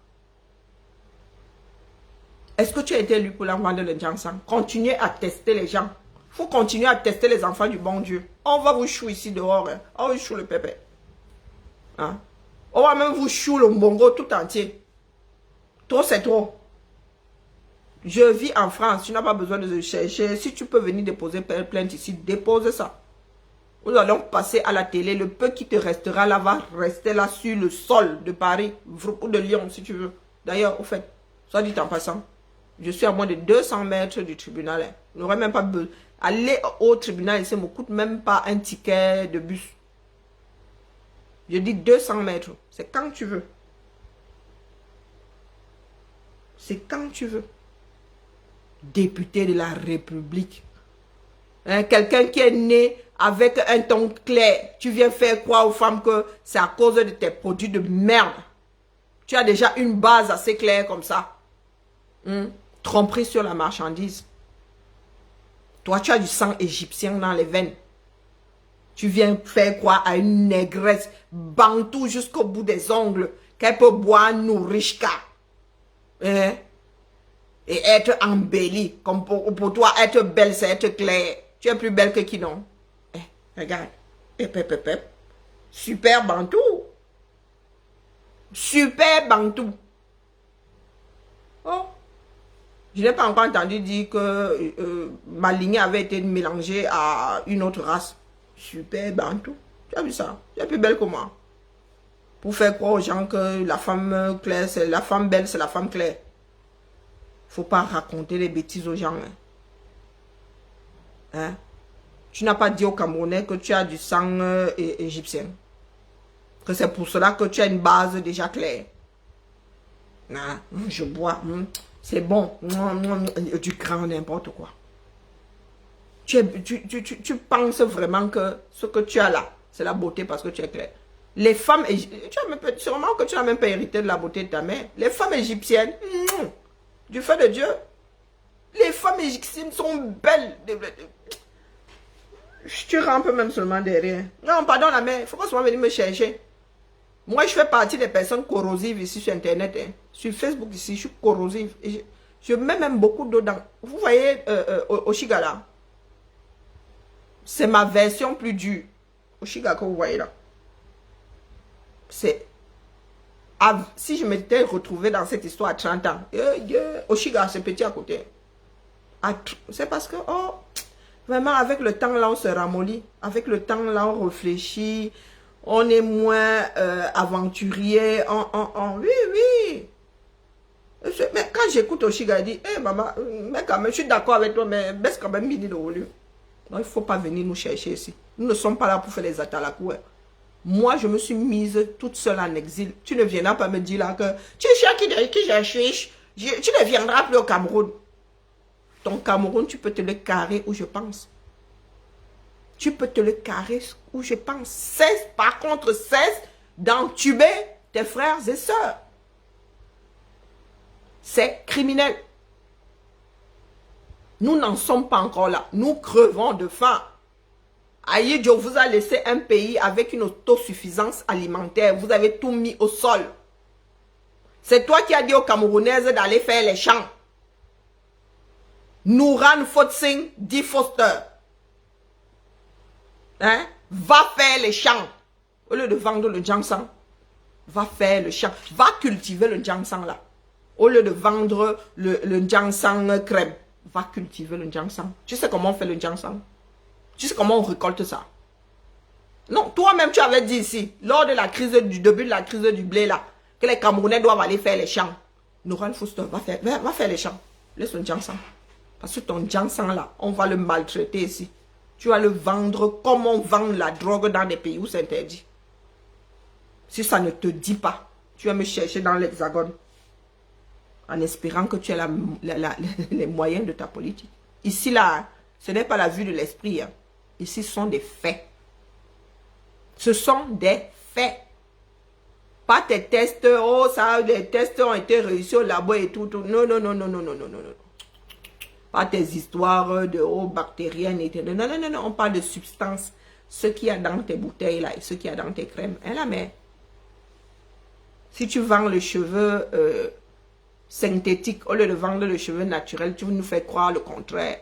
Est-ce que tu as été élu pour vendre le Jiangsang? Continuez à tester les gens. Il faut continuer à tester les enfants du bon Dieu. On va vous chouer ici dehors. Hein? On va vous chouer le pépé. Hein? On va même vous chouer le mbongo tout entier. Trop, c'est trop. Je vis en France. Tu n'as pas besoin de se chercher. Si tu peux venir déposer plainte ici, dépose ça. Nous allons passer à la télé. Le peu qui te restera là va rester là sur le sol de Paris ou de Lyon si tu veux. D'ailleurs, au fait, soit dit en passant, je suis à moins de 200 mètres du tribunal. Hein. Je n'aurais même pas besoin. Aller au tribunal ici ne me coûte même pas un ticket de bus. Je dis 200 mètres. C'est quand tu veux. C'est quand tu veux. Député de la République. Hein, quelqu'un qui est né avec un ton clair. Tu viens faire croire aux femmes que c'est à cause de tes produits de merde. Tu as déjà une base assez claire comme ça. Tromperie sur la marchandise. Toi, tu as du sang égyptien dans les veines. Tu viens faire croire à une négresse bantou jusqu'au bout des ongles qu'elle peut boire nourrichka. Hein? Et être embellie. Comme pour toi, être belle, c'est être claire. Tu es plus belle que qui non? Regarde. Super bantou. Super bantou. Oh. Je n'ai pas encore entendu dire que ma lignée avait été mélangée à une autre race. Super bantou. Tu as vu ça? Tu es plus belle que moi. Pour faire croire aux gens que la femme claire, c'est la femme belle, c'est la femme claire. Faut pas raconter les bêtises aux gens. Hein? Tu n'as pas dit aux Camerounais que tu as du sang égyptien. Que c'est pour cela que tu as une base déjà claire. Hein? Je bois. C'est bon. Du grand n'importe quoi. Tu penses vraiment que ce que tu as là, c'est la beauté parce que tu es clair. Les femmes, sûrement que tu n'as même pas hérité de la beauté de ta mère. Les femmes égyptiennes, du feu de Dieu, les femmes égyptiennes sont belles. Tu rampes même seulement derrière. Non, pardon la mère, il faut pas seulement venir me chercher. Moi, je fais partie des personnes corrosives ici sur Internet. Hein. Sur Facebook ici, je suis corrosive. Et je mets même beaucoup d'eau dans. Vous voyez Oshiga là? C'est ma version plus dure. Oshiga que vous voyez là. C'est... Si je m'étais retrouvé dans cette histoire à 30 ans, Oshiga, c'est petit à côté. C'est parce que, vraiment, avec le temps, là, on se ramollit. Avec le temps, là, on réfléchit. On est moins aventurier. Oui. Mais quand j'écoute Oshiga, il dit, maman, mais quand même, je suis d'accord avec toi, mais baisse quand même midi de volume. Non, il ne faut pas venir nous chercher ici. Nous ne sommes pas là pour faire les atalakou. Moi, je me suis mise toute seule en exil. Tu ne viendras pas me dire là que tu es qui je suis. Tu ne viendras plus au Cameroun. Ton Cameroun, tu peux te le carrer où je pense. Tu peux te le carrer où je pense. Cesse, par contre, cesse d'entuber tes frères et sœurs. C'est criminel. Nous n'en sommes pas encore là. Nous crevons de faim. Aïe, vous a laissé un pays avec une autosuffisance alimentaire. Vous avez tout mis au sol. C'est toi qui as dit aux Camerounaises d'aller faire les champs. Nouran Fotsing dit Foster. Hein? Va faire les champs. Au lieu de vendre le Jiangsang, va faire le champ. Va cultiver le Jiangsang là. Au lieu de vendre le Jiangsang crème, va cultiver le Jiangsang. Tu sais comment on fait le Jiangsang? Tu sais comment on récolte ça? Non, toi-même tu avais dit ici, lors de la crise du début de la crise du blé là, que les Camerounais doivent aller faire les champs. Nouran Foster va faire les champs. Laisse le Jiangsang. Parce que ton Jiangsang là, on va le maltraiter ici. Tu vas le vendre comme on vend la drogue dans des pays où c'est interdit. Si ça ne te dit pas, tu vas me chercher dans l'hexagone. En espérant que tu aies les moyens de ta politique. Ici, là, ce n'est pas la vue de l'esprit. Hein. Ici, ce sont des faits. Ce sont des faits. Pas tes tests, oh, ça, les tests ont été réussis au labo et tout. Non, non, non, non, non, non, non, non, non. Pas tes histoires de oh, bactériennes et tout. Non, non, non, non, on parle de substances. Ce qu'il y a dans tes bouteilles, là, et ce qu'il y a dans tes crèmes. Hein, la mère. Si tu vends le cheveu synthétique, au lieu de vendre le cheveu naturel, tu nous fais croire le contraire.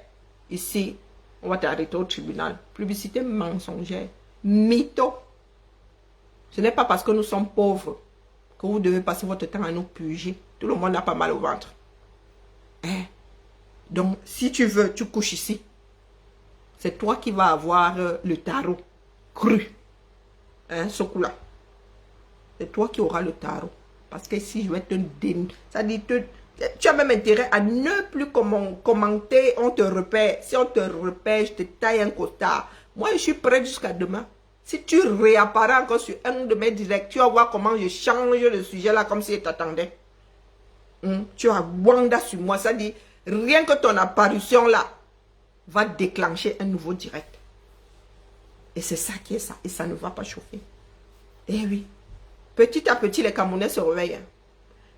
Ici, on va t'arrêter au tribunal. Publicité mensongère. Mytho. Ce n'est pas parce que nous sommes pauvres que vous devez passer votre temps à nous purger. Tout le monde n'a pas mal au ventre. Hein? Donc, si tu veux, tu couches ici. C'est toi qui vas avoir le tarot cru. Hein, ce coup-là. C'est toi qui auras le tarot. Parce que si je vais te dénoncer, ça dit, tu as même intérêt à ne plus commenter, on te repère. Si on te repère, je te taille un costard. Moi, je suis prête jusqu'à demain. Si tu réapparais encore sur un de mes directs, tu vas voir comment je change le sujet là comme si je t'attendais. Tu as Wanda sur moi. Ça dit, rien que ton apparition là va déclencher un nouveau direct. Et c'est ça qui est ça. Et ça ne va pas chauffer. Eh oui. Petit à petit, les Camerounais se réveillent.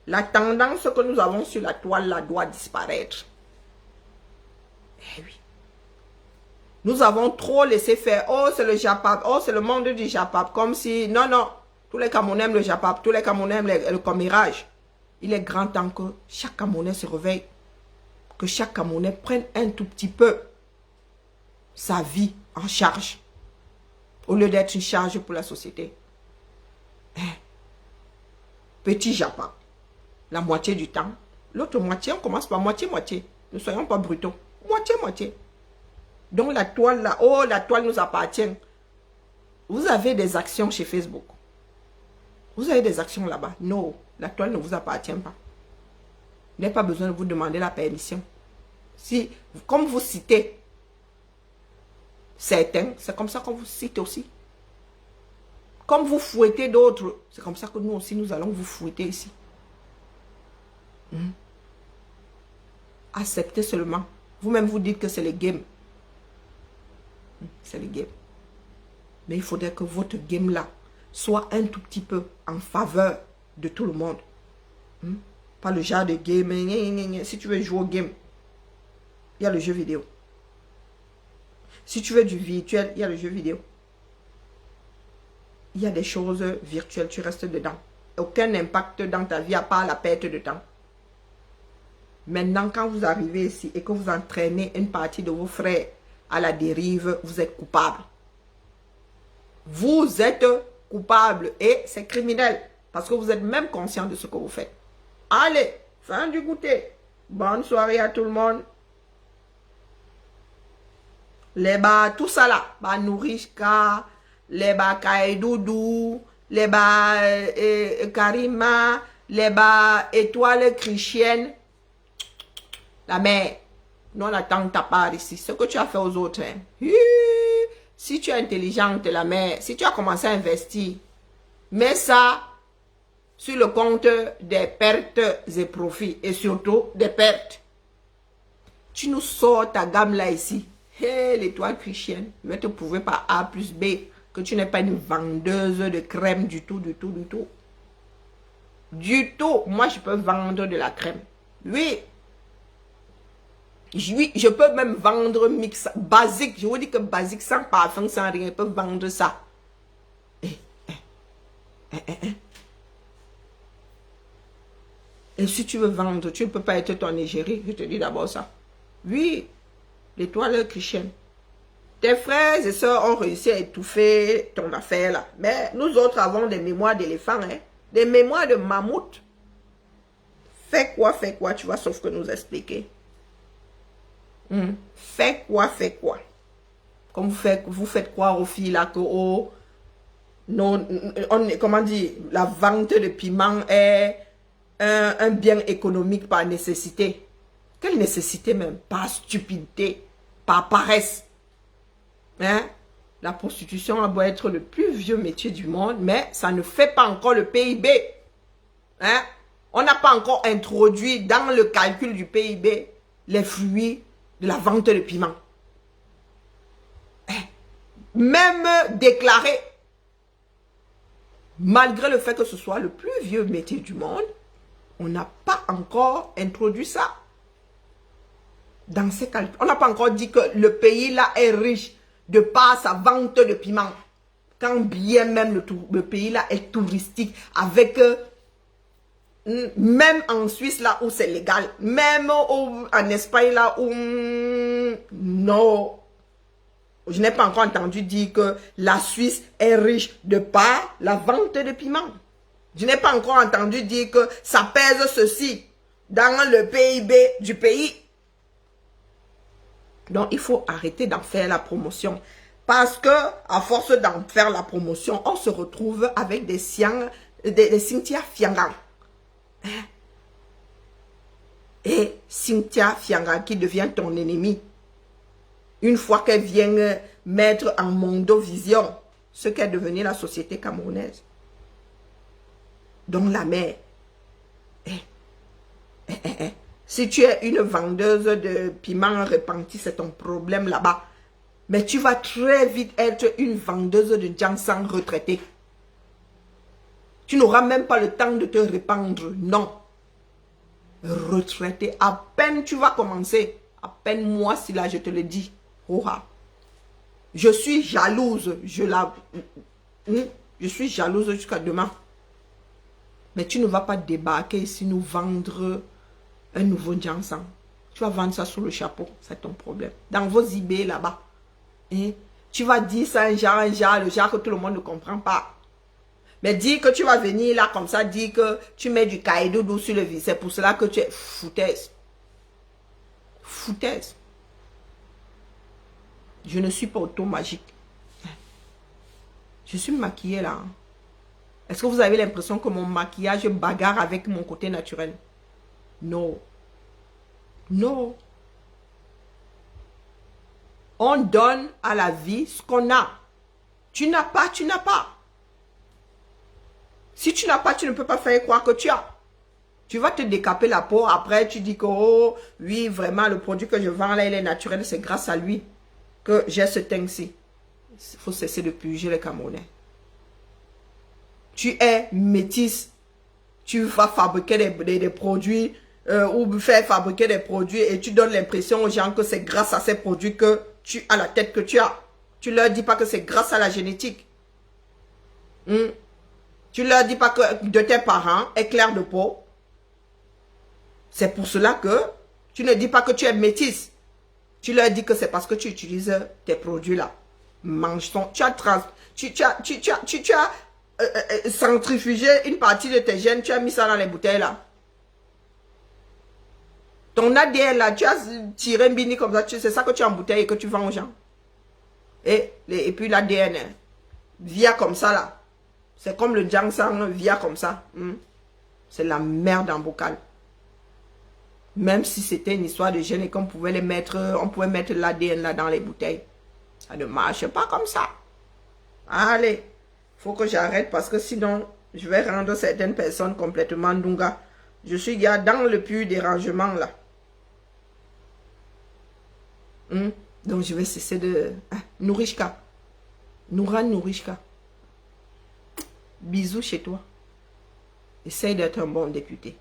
La tendance que nous avons sur la toile là doit disparaître. Eh oui. Nous avons trop laissé faire. Oh, c'est le Japap. Oh, c'est le monde du Japap. Comme si... Non, non. Tous les Camerounais aiment le Japap. Tous les Camerounais aiment le commérage. Il est grand temps que chaque Camerounais se réveille. Que chaque Camerounais prenne un tout petit peu sa vie en charge. Au lieu d'être une charge pour la société. Petit Japap. La moitié du temps. L'autre moitié, on commence par moitié-moitié. Ne soyons pas brutaux. Moitié-moitié. Donc la toile là, oh la toile nous appartient. Vous avez des actions chez Facebook. Vous avez des actions là-bas. Non, la toile ne vous appartient pas. Vous n'avez pas besoin de vous demander la permission. Si, comme vous citez certains, c'est comme ça qu'on vous cite aussi. Comme vous fouettez d'autres, c'est comme ça que nous aussi nous allons vous fouetter ici. Acceptez seulement. Vous-même vous dites que c'est le game. C'est le game. Mais il faudrait que votre game là soit un tout petit peu en faveur de tout le monde. Pas le genre de game. Si tu veux jouer au game, il y a le jeu vidéo. Si tu veux du virtuel, il y a le jeu vidéo. Il y a des choses virtuelles, tu restes dedans. Aucun impact dans ta vie à part la perte de temps. Maintenant, quand vous arrivez ici et que vous entraînez une partie de vos frères à la dérive, vous êtes coupable. Vous êtes coupable et c'est criminel. Parce que vous êtes même conscient de ce que vous faites. Allez, fin du goûter. Bonne soirée à tout le monde. Les bas, tout ça là. Bas Nourishka, les bas Kaïdoudou, les bas Karima, les bas Étoile Chrétienne. La mère. Nous, on attend ta part ici. Ce que tu as fait aux autres. Hein. Si tu es intelligente, la mère, si tu as commencé à investir, mets ça sur le compte des pertes et profits. Et surtout, des pertes. Tu nous sors ta gamme là ici. Hé, l'étoile chrétienne. Je vais te prouver par A plus B que tu n'es pas une vendeuse de crème du tout, du tout, du tout. Du tout. Moi, je peux vendre de la crème. Oui. Je peux même vendre mix basique. Je vous dis que basique, sans parfum, sans rien. Je peux vendre ça. Et si tu veux vendre, tu ne peux pas être ton égérie. Je te dis d'abord ça. Oui, l'étoile chrétienne. Tes frères et sœurs ont réussi à étouffer ton affaire là. Mais nous autres avons des mémoires d'éléphant. Hein? Des mémoires de mammouth. Fais quoi, tu vas sauf que nous expliquer. Fais quoi. Comme vous faites croire aux filles là que oh, non, comment dire, la vente de piment est un bien économique par nécessité. Quelle nécessité même? Par stupidité, par paresse. Hein? La prostitution a beau être le plus vieux métier du monde, mais ça ne fait pas encore le PIB. Hein? On n'a pas encore introduit dans le calcul du PIB les fruits de la vente de piment. Même déclaré, malgré le fait que ce soit le plus vieux métier du monde, on n'a pas encore introduit ça dans ces calculs. On n'a pas encore dit que le pays là est riche de par sa vente de piment. Quand bien même le pays là est touristique avec... même en Suisse là où c'est légal, même en Espagne là où non, je n'ai pas encore entendu dire que la Suisse est riche de par la vente de piment. Je n'ai pas encore entendu dire que ça pèse ceci dans le PIB du pays. Donc il faut arrêter d'en faire la promotion. Parce que à force d'en faire la promotion, on se retrouve avec des Cynthia Fianga. Et Cynthia Fianga qui devient ton ennemi. Une fois qu'elle vient mettre en mondovision ce qu'est devenu la société camerounaise. Donc la mère. Si tu es une vendeuse de piments repentis, c'est ton problème là-bas. Mais tu vas très vite être une vendeuse de ginseng retraitée. Tu n'auras même pas le temps de te répandre. Non. Retraité. À peine tu vas commencer. À peine moi, si là, je te le dis. Oha. Je suis jalouse. Je suis jalouse jusqu'à demain. Mais tu ne vas pas débarquer ici nous vendre un nouveau ginseng. Tu vas vendre ça sous le chapeau. C'est ton problème. Dans vos eBay là-bas. Tu vas dire ça un genre, le genre que tout le monde ne comprend pas. Mais dis que tu vas venir là comme ça, dis que tu mets du caïdoudou sur le vis. C'est pour cela que tu es foutaise. Foutaise. Je ne suis pas auto-magique. Je suis maquillée là. Est-ce que vous avez l'impression que mon maquillage bagarre avec mon côté naturel? Non. Non. On donne à la vie ce qu'on a. Tu n'as pas, tu n'as pas. Si tu n'as pas, tu ne peux pas faire croire que tu as. Tu vas te décaper la peau. Après, tu dis que, oh, oui, vraiment, le produit que je vends là, il est naturel. C'est grâce à lui que j'ai ce teint-ci. Il faut cesser de purger les Camerounais. Tu es métisse. Tu vas fabriquer des produits ou faire fabriquer des produits et tu donnes l'impression aux gens que c'est grâce à ces produits que tu as la tête que tu as. Tu leur dis pas que c'est grâce à la génétique. Tu leur dis pas que de tes parents est clair de peau. C'est pour cela que tu ne dis pas que tu es métisse. Tu leur dis que c'est parce que tu utilises tes produits là. Mange ton. Tu as centrifugé une partie de tes gènes. Tu as mis ça dans les bouteilles là. Ton ADN là, tu as tiré un bini comme ça. C'est ça que tu as en bouteille et que tu vends aux gens. Et puis l'ADN via comme ça là. C'est comme le ginseng via comme ça. C'est la merde en bocal. Même si c'était une histoire de gènes et qu'on pouvait les mettre, on pouvait mettre l'ADN là dans les bouteilles. Ça ne marche pas comme ça. Allez, faut que j'arrête parce que sinon, je vais rendre certaines personnes complètement dunga. Je suis dans le pur dérangement là. Donc je vais cesser de... Nourishka. Nouran Nourishka. Bisous chez toi. Essaye d'être un bon député.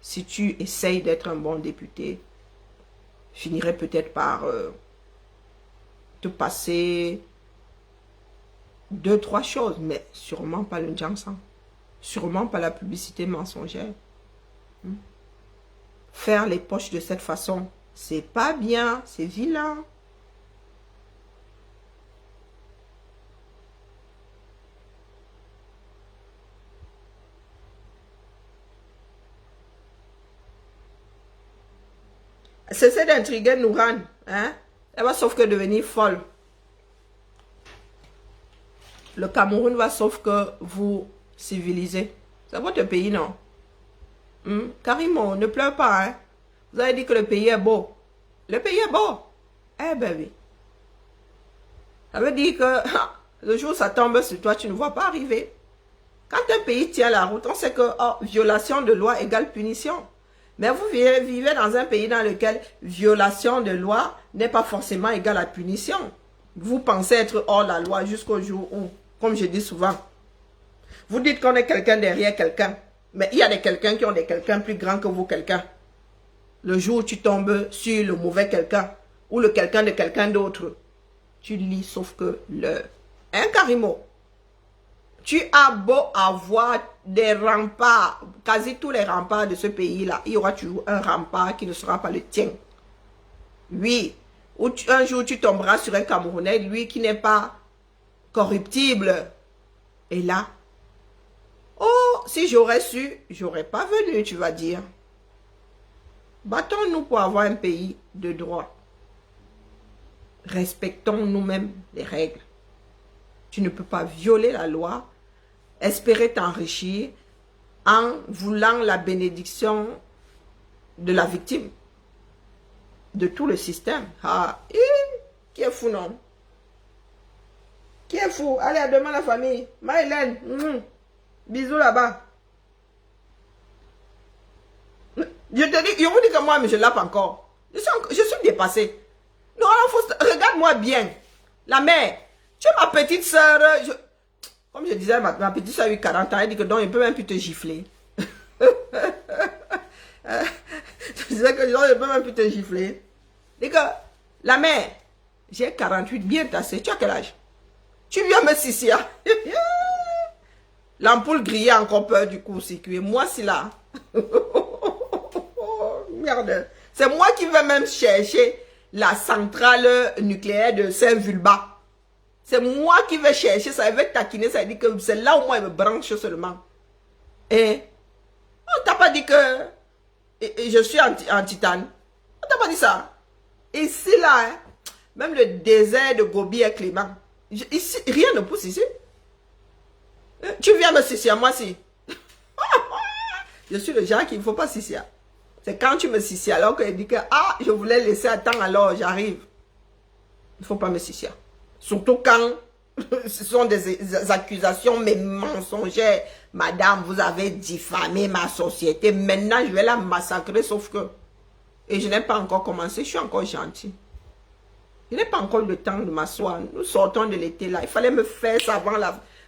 Si tu essayes d'être un bon député, je finirai peut-être par te passer 2-3 choses, mais sûrement pas le ginseng. Sûrement pas la publicité mensongère. Faire les poches de cette façon, c'est pas bien, c'est vilain. Cessez d'intriguer Nouran. Hein? Elle va sauf que devenir folle. Le Cameroun va sauf que vous civiliser. C'est votre pays, non? Karimo, ne pleure pas. Hein? Vous avez dit que le pays est beau. Le pays est beau. Eh ben oui. Ça veut dire que le jour où ça tombe sur toi, tu ne vois pas arriver. Quand un pays tient la route, on sait que violation de loi égale punition. Mais vous vivez dans un pays dans lequel violation de loi n'est pas forcément égale à punition. Vous pensez être hors la loi jusqu'au jour où, comme je dis souvent, vous dites qu'on est quelqu'un derrière quelqu'un. Mais il y a des quelqu'un qui ont des quelqu'un plus grands que vous, quelqu'un. Le jour où tu tombes sur le mauvais quelqu'un ou le quelqu'un de quelqu'un d'autre, tu lis sauf que le... Hein, Karimo? Tu as beau avoir des remparts, quasi tous les remparts de ce pays-là, il y aura toujours un rempart qui ne sera pas le tien. Oui, ou un jour tu tomberas sur un Camerounais, lui qui n'est pas corruptible. Et là, oh, si j'aurais su, j'aurais pas venu, tu vas dire. Battons-nous pour avoir un pays de droit. Respectons nous-mêmes les règles. Tu ne peux pas violer la loi, espérer t'enrichir en voulant la bénédiction de la victime, de tout le système. Ah, qui est fou, non? Qui est fou? Allez, à demain la famille. Maëlène, bisous là-bas. Je te dis, je vous dis que moi, mais je l'appe encore. Je suis dépassée. Non, regarde-moi bien. La mère, tu es ma petite soeur. Comme je disais, ma petite soeur a eu 40 ans. Elle dit que donc, il ne peut même plus te gifler. Je disais que donc, il ne peut même plus te gifler. Dit que, la mère, j'ai 48, bien tassé. Tu as quel âge? Tu viens me sissier. L'ampoule grillait encore peur du court-circuit. Moi, c'est là. Merde. C'est moi qui vais même chercher la centrale nucléaire de Saint-Vulbas. C'est moi qui vais chercher ça. Elle va taquiner. Ça veut dire que c'est là où moi, elle me branche seulement. Et on t'a pas dit que je suis en titane. On t'a pas dit ça. Ici, là, hein, même le désert de Gobi est clément. Ici, rien ne pousse ici. Tu viens me sissier à moi, si. Je suis le genre qu'il ne faut pas sissier. C'est quand tu me sissies alors qu'elle dit que ah, je voulais laisser attendre, alors j'arrive. Il ne faut pas me sissier. Surtout quand ce sont des accusations mais mensongères. Madame, vous avez diffamé ma société. Maintenant, je vais la massacrer, sauf que... Et je n'ai pas encore commencé, je suis encore gentil. Je n'ai pas encore le temps de m'asseoir. Nous sortons de l'été là. Il fallait me faire ça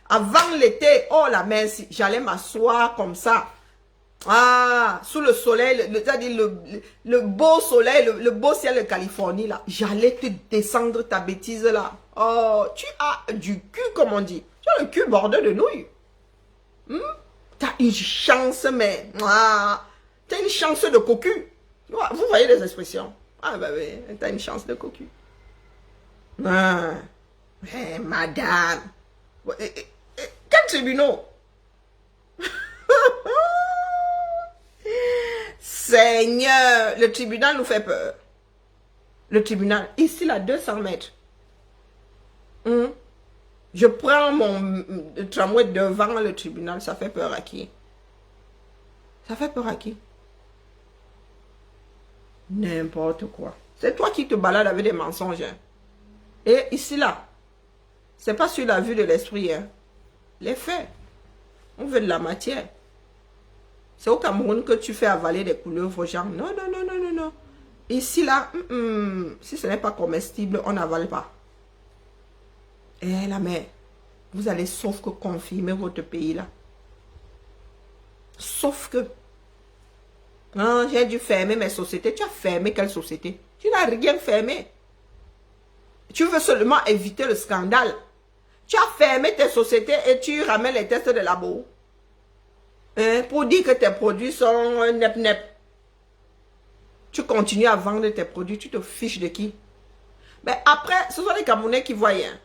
avant l'été. Oh la merci. J'allais m'asseoir comme ça. Ah, sous le soleil, le beau soleil, le beau ciel de Californie là. J'allais te descendre ta bêtise là. Oh, tu as du cul comme on dit. Tu as le cul bordé de nouilles. Tu as une chance, mais... Ah, tu as une chance de cocu. Vous voyez les expressions. Ah bah oui, tu as une chance de cocu. Ah, hey, madame. Quel tribunal? Seigneur, le tribunal nous fait peur. Le tribunal, ici là, 200 mètres. Je prends mon tramway devant le tribunal, ça fait peur à qui? Ça fait peur à qui? N'importe quoi. C'est toi qui te balades avec des mensonges. Hein. Et ici là, c'est pas sur la vue de l'esprit. Hein. Les faits. On veut de la matière. C'est au Cameroun que tu fais avaler des couleuvres aux gens. Non, non, non, non, non, non. Ici, là, si ce n'est pas comestible, on n'avale pas. Eh, la mère, vous allez sauf que confirmer votre pays, là. Sauf que, non, j'ai dû fermer mes sociétés. Tu as fermé quelle société? Tu n'as rien fermé. Tu veux seulement éviter le scandale. Tu as fermé tes sociétés et tu ramènes les tests de labo. Pour dire que tes produits sont nep-nep. Tu continues à vendre tes produits, tu te fiches de qui? Mais après, ce sont les Camerounais qui voient. Hein.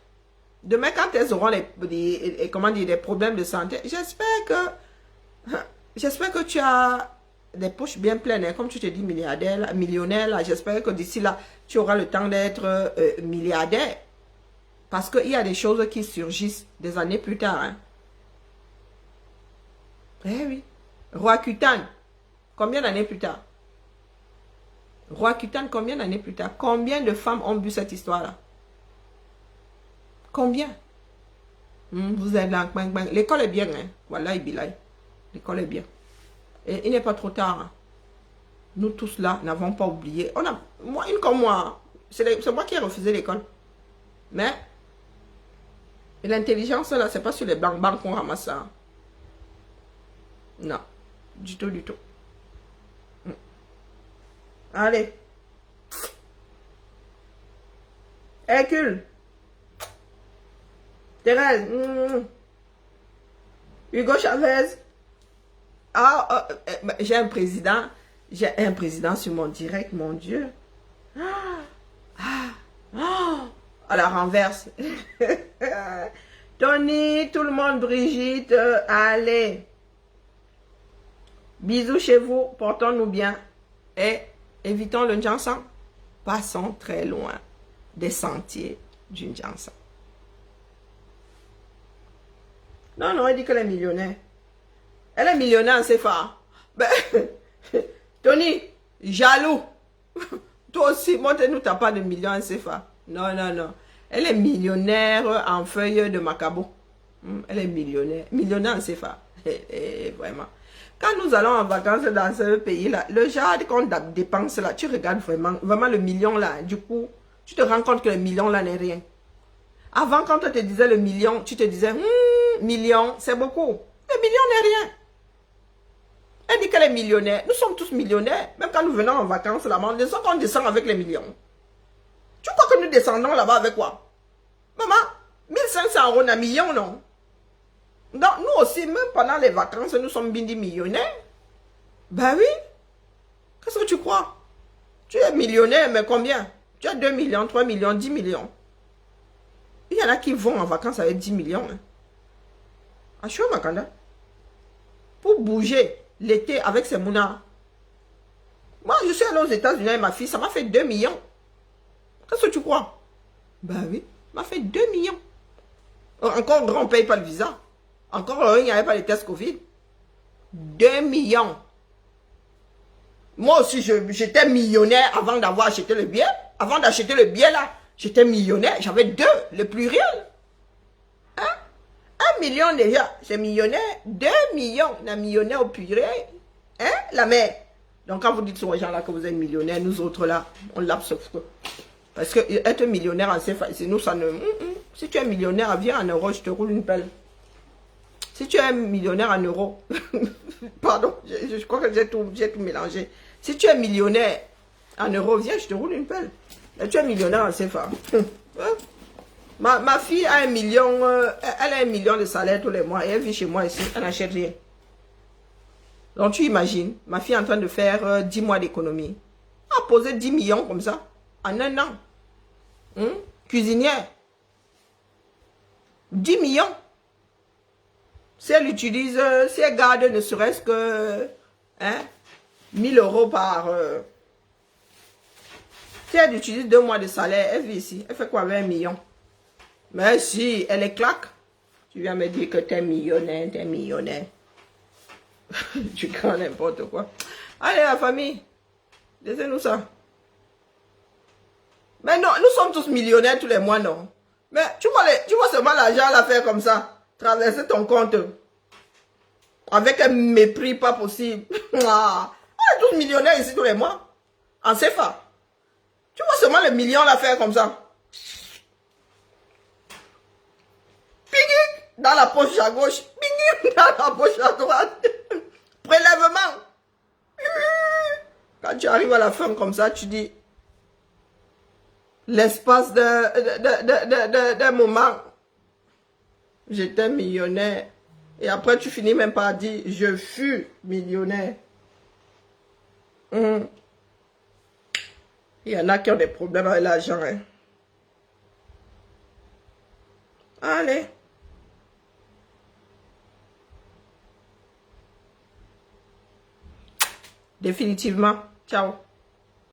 Demain, quand elles auront des problèmes de santé, j'espère que tu as des poches bien pleines. Hein, comme tu te dis milliardaire, millionnaire, j'espère que d'ici là, tu auras le temps d'être milliardaire. Parce qu'il y a des choses qui surgissent des années plus tard. Hein. Eh oui. Roi Kutan, combien d'années plus tard? Roi Kutan, combien d'années plus tard? Combien de femmes ont bu cette histoire-là? Combien? Vous êtes là, bang, bang. L'école est bien, hein. Voilà, Ibilay. L'école est bien. Et il n'est pas trop tard. Hein. Nous tous là n'avons pas oublié. On a, moi, une comme moi, c'est moi qui ai refusé l'école. Mais l'intelligence là, c'est pas sur les blancs bancs qu'on ramasse ça. Non, du tout, du tout. Allez. Hercule. Thérèse. Hugo Chavez. Ah, j'ai un président. J'ai un président sur mon direct, mon Dieu. À la renverse. Tony, tout le monde, Brigitte, allez. Bisous chez vous, portons-nous bien. Et évitons le Njansan. Passons très loin des sentiers du Njansan. Non, non, elle dit qu'elle est millionnaire. Elle est millionnaire en CFA. Ben, Tony, jaloux. Toi aussi, montre-nous ta part de millions en CFA. Non, non, non. Elle est millionnaire en feuille de Macabo. Elle est millionnaire. Millionnaire en CFA. Vraiment. Quand nous allons en vacances dans ce pays-là, le genre qu'on dépense là, tu regardes vraiment le million là. Du coup, tu te rends compte que le million là n'est rien. Avant, quand on te disait le million, tu te disais, million, c'est beaucoup. Le million n'est rien. Elle dit qu'elle est millionnaire. Nous sommes tous millionnaires. Même quand nous venons en vacances là-bas, on descend avec les millions. Tu crois que nous descendons là-bas avec quoi? Maman, 1500 € un million, non? Donc, nous aussi, même pendant les vacances, nous sommes bien des millionnaires. Ben oui. Qu'est-ce que tu crois? Tu es millionnaire, mais combien? Tu as 2 millions, 3 millions, 10 millions. Il y en a qui vont en vacances avec 10 millions. Hein. Achou, Makanda. Pour bouger l'été avec ses mounas. Moi, je suis allé aux États-Unis avec ma fille, ça m'a fait 2 millions. Qu'est-ce que tu crois? Ben oui, ça m'a fait 2 millions. Encore, on ne paye pas le visa. Encore, il n'y avait pas les tests Covid. 2 millions. Moi aussi, j'étais millionnaire avant d'avoir acheté le billet. Avant d'acheter le billet, là, j'étais millionnaire. J'avais 2, le pluriel. Hein? 1 million déjà, c'est millionnaire. 2 millions, on a millionnaire au pluriel. Hein? La mère. Donc, quand vous dites aux gens là que vous êtes millionnaire, nous autres là, on l'absorbe. Parce que être millionnaire en CFA, c'est nous, ça ne... Si tu es millionnaire, viens en euros, je te roule une pelle. Si tu es millionnaire en euros, pardon, je crois que j'ai tout mélangé. Si tu es millionnaire en euros, viens, je te roule une pelle. Et tu es millionnaire en CFA. Ma fille a 1 million, elle a 1 million de salaire tous les mois et elle vit chez moi ici, elle n'achète rien. Donc tu imagines, ma fille est en train de faire 10 mois d'économie. Elle a posé 10 millions comme ça, en 1 an. Cuisinière. 10 millions. Si elle utilise, si elle garde ne serait-ce que 1000 € par... si elle utilise 2 mois de salaire, elle vit ici. Elle fait quoi avec 1 million? Mais si elle est claque, tu viens me dire que tu es millionnaire, tu es millionnaire. Tu crains n'importe quoi. Allez, la famille, laissez-nous ça. Mais non, nous sommes tous millionnaires tous les mois, non? Mais tu vois seulement l'argent à la faire comme ça. Traverser ton compte. Avec un mépris pas possible. On est tous millionnaires ici tous les mois. En CFA. Tu vois seulement les millions à la faire comme ça. Ping dans la poche à gauche. Ping dans la poche à droite. Prélèvement. Quand tu arrives à la fin comme ça, tu dis... L'espace d'un moment, j'étais millionnaire. Et après, tu finis même par dire, je fus millionnaire. Il y en a qui ont des problèmes avec l'argent. Hein. Allez. Définitivement. Ciao.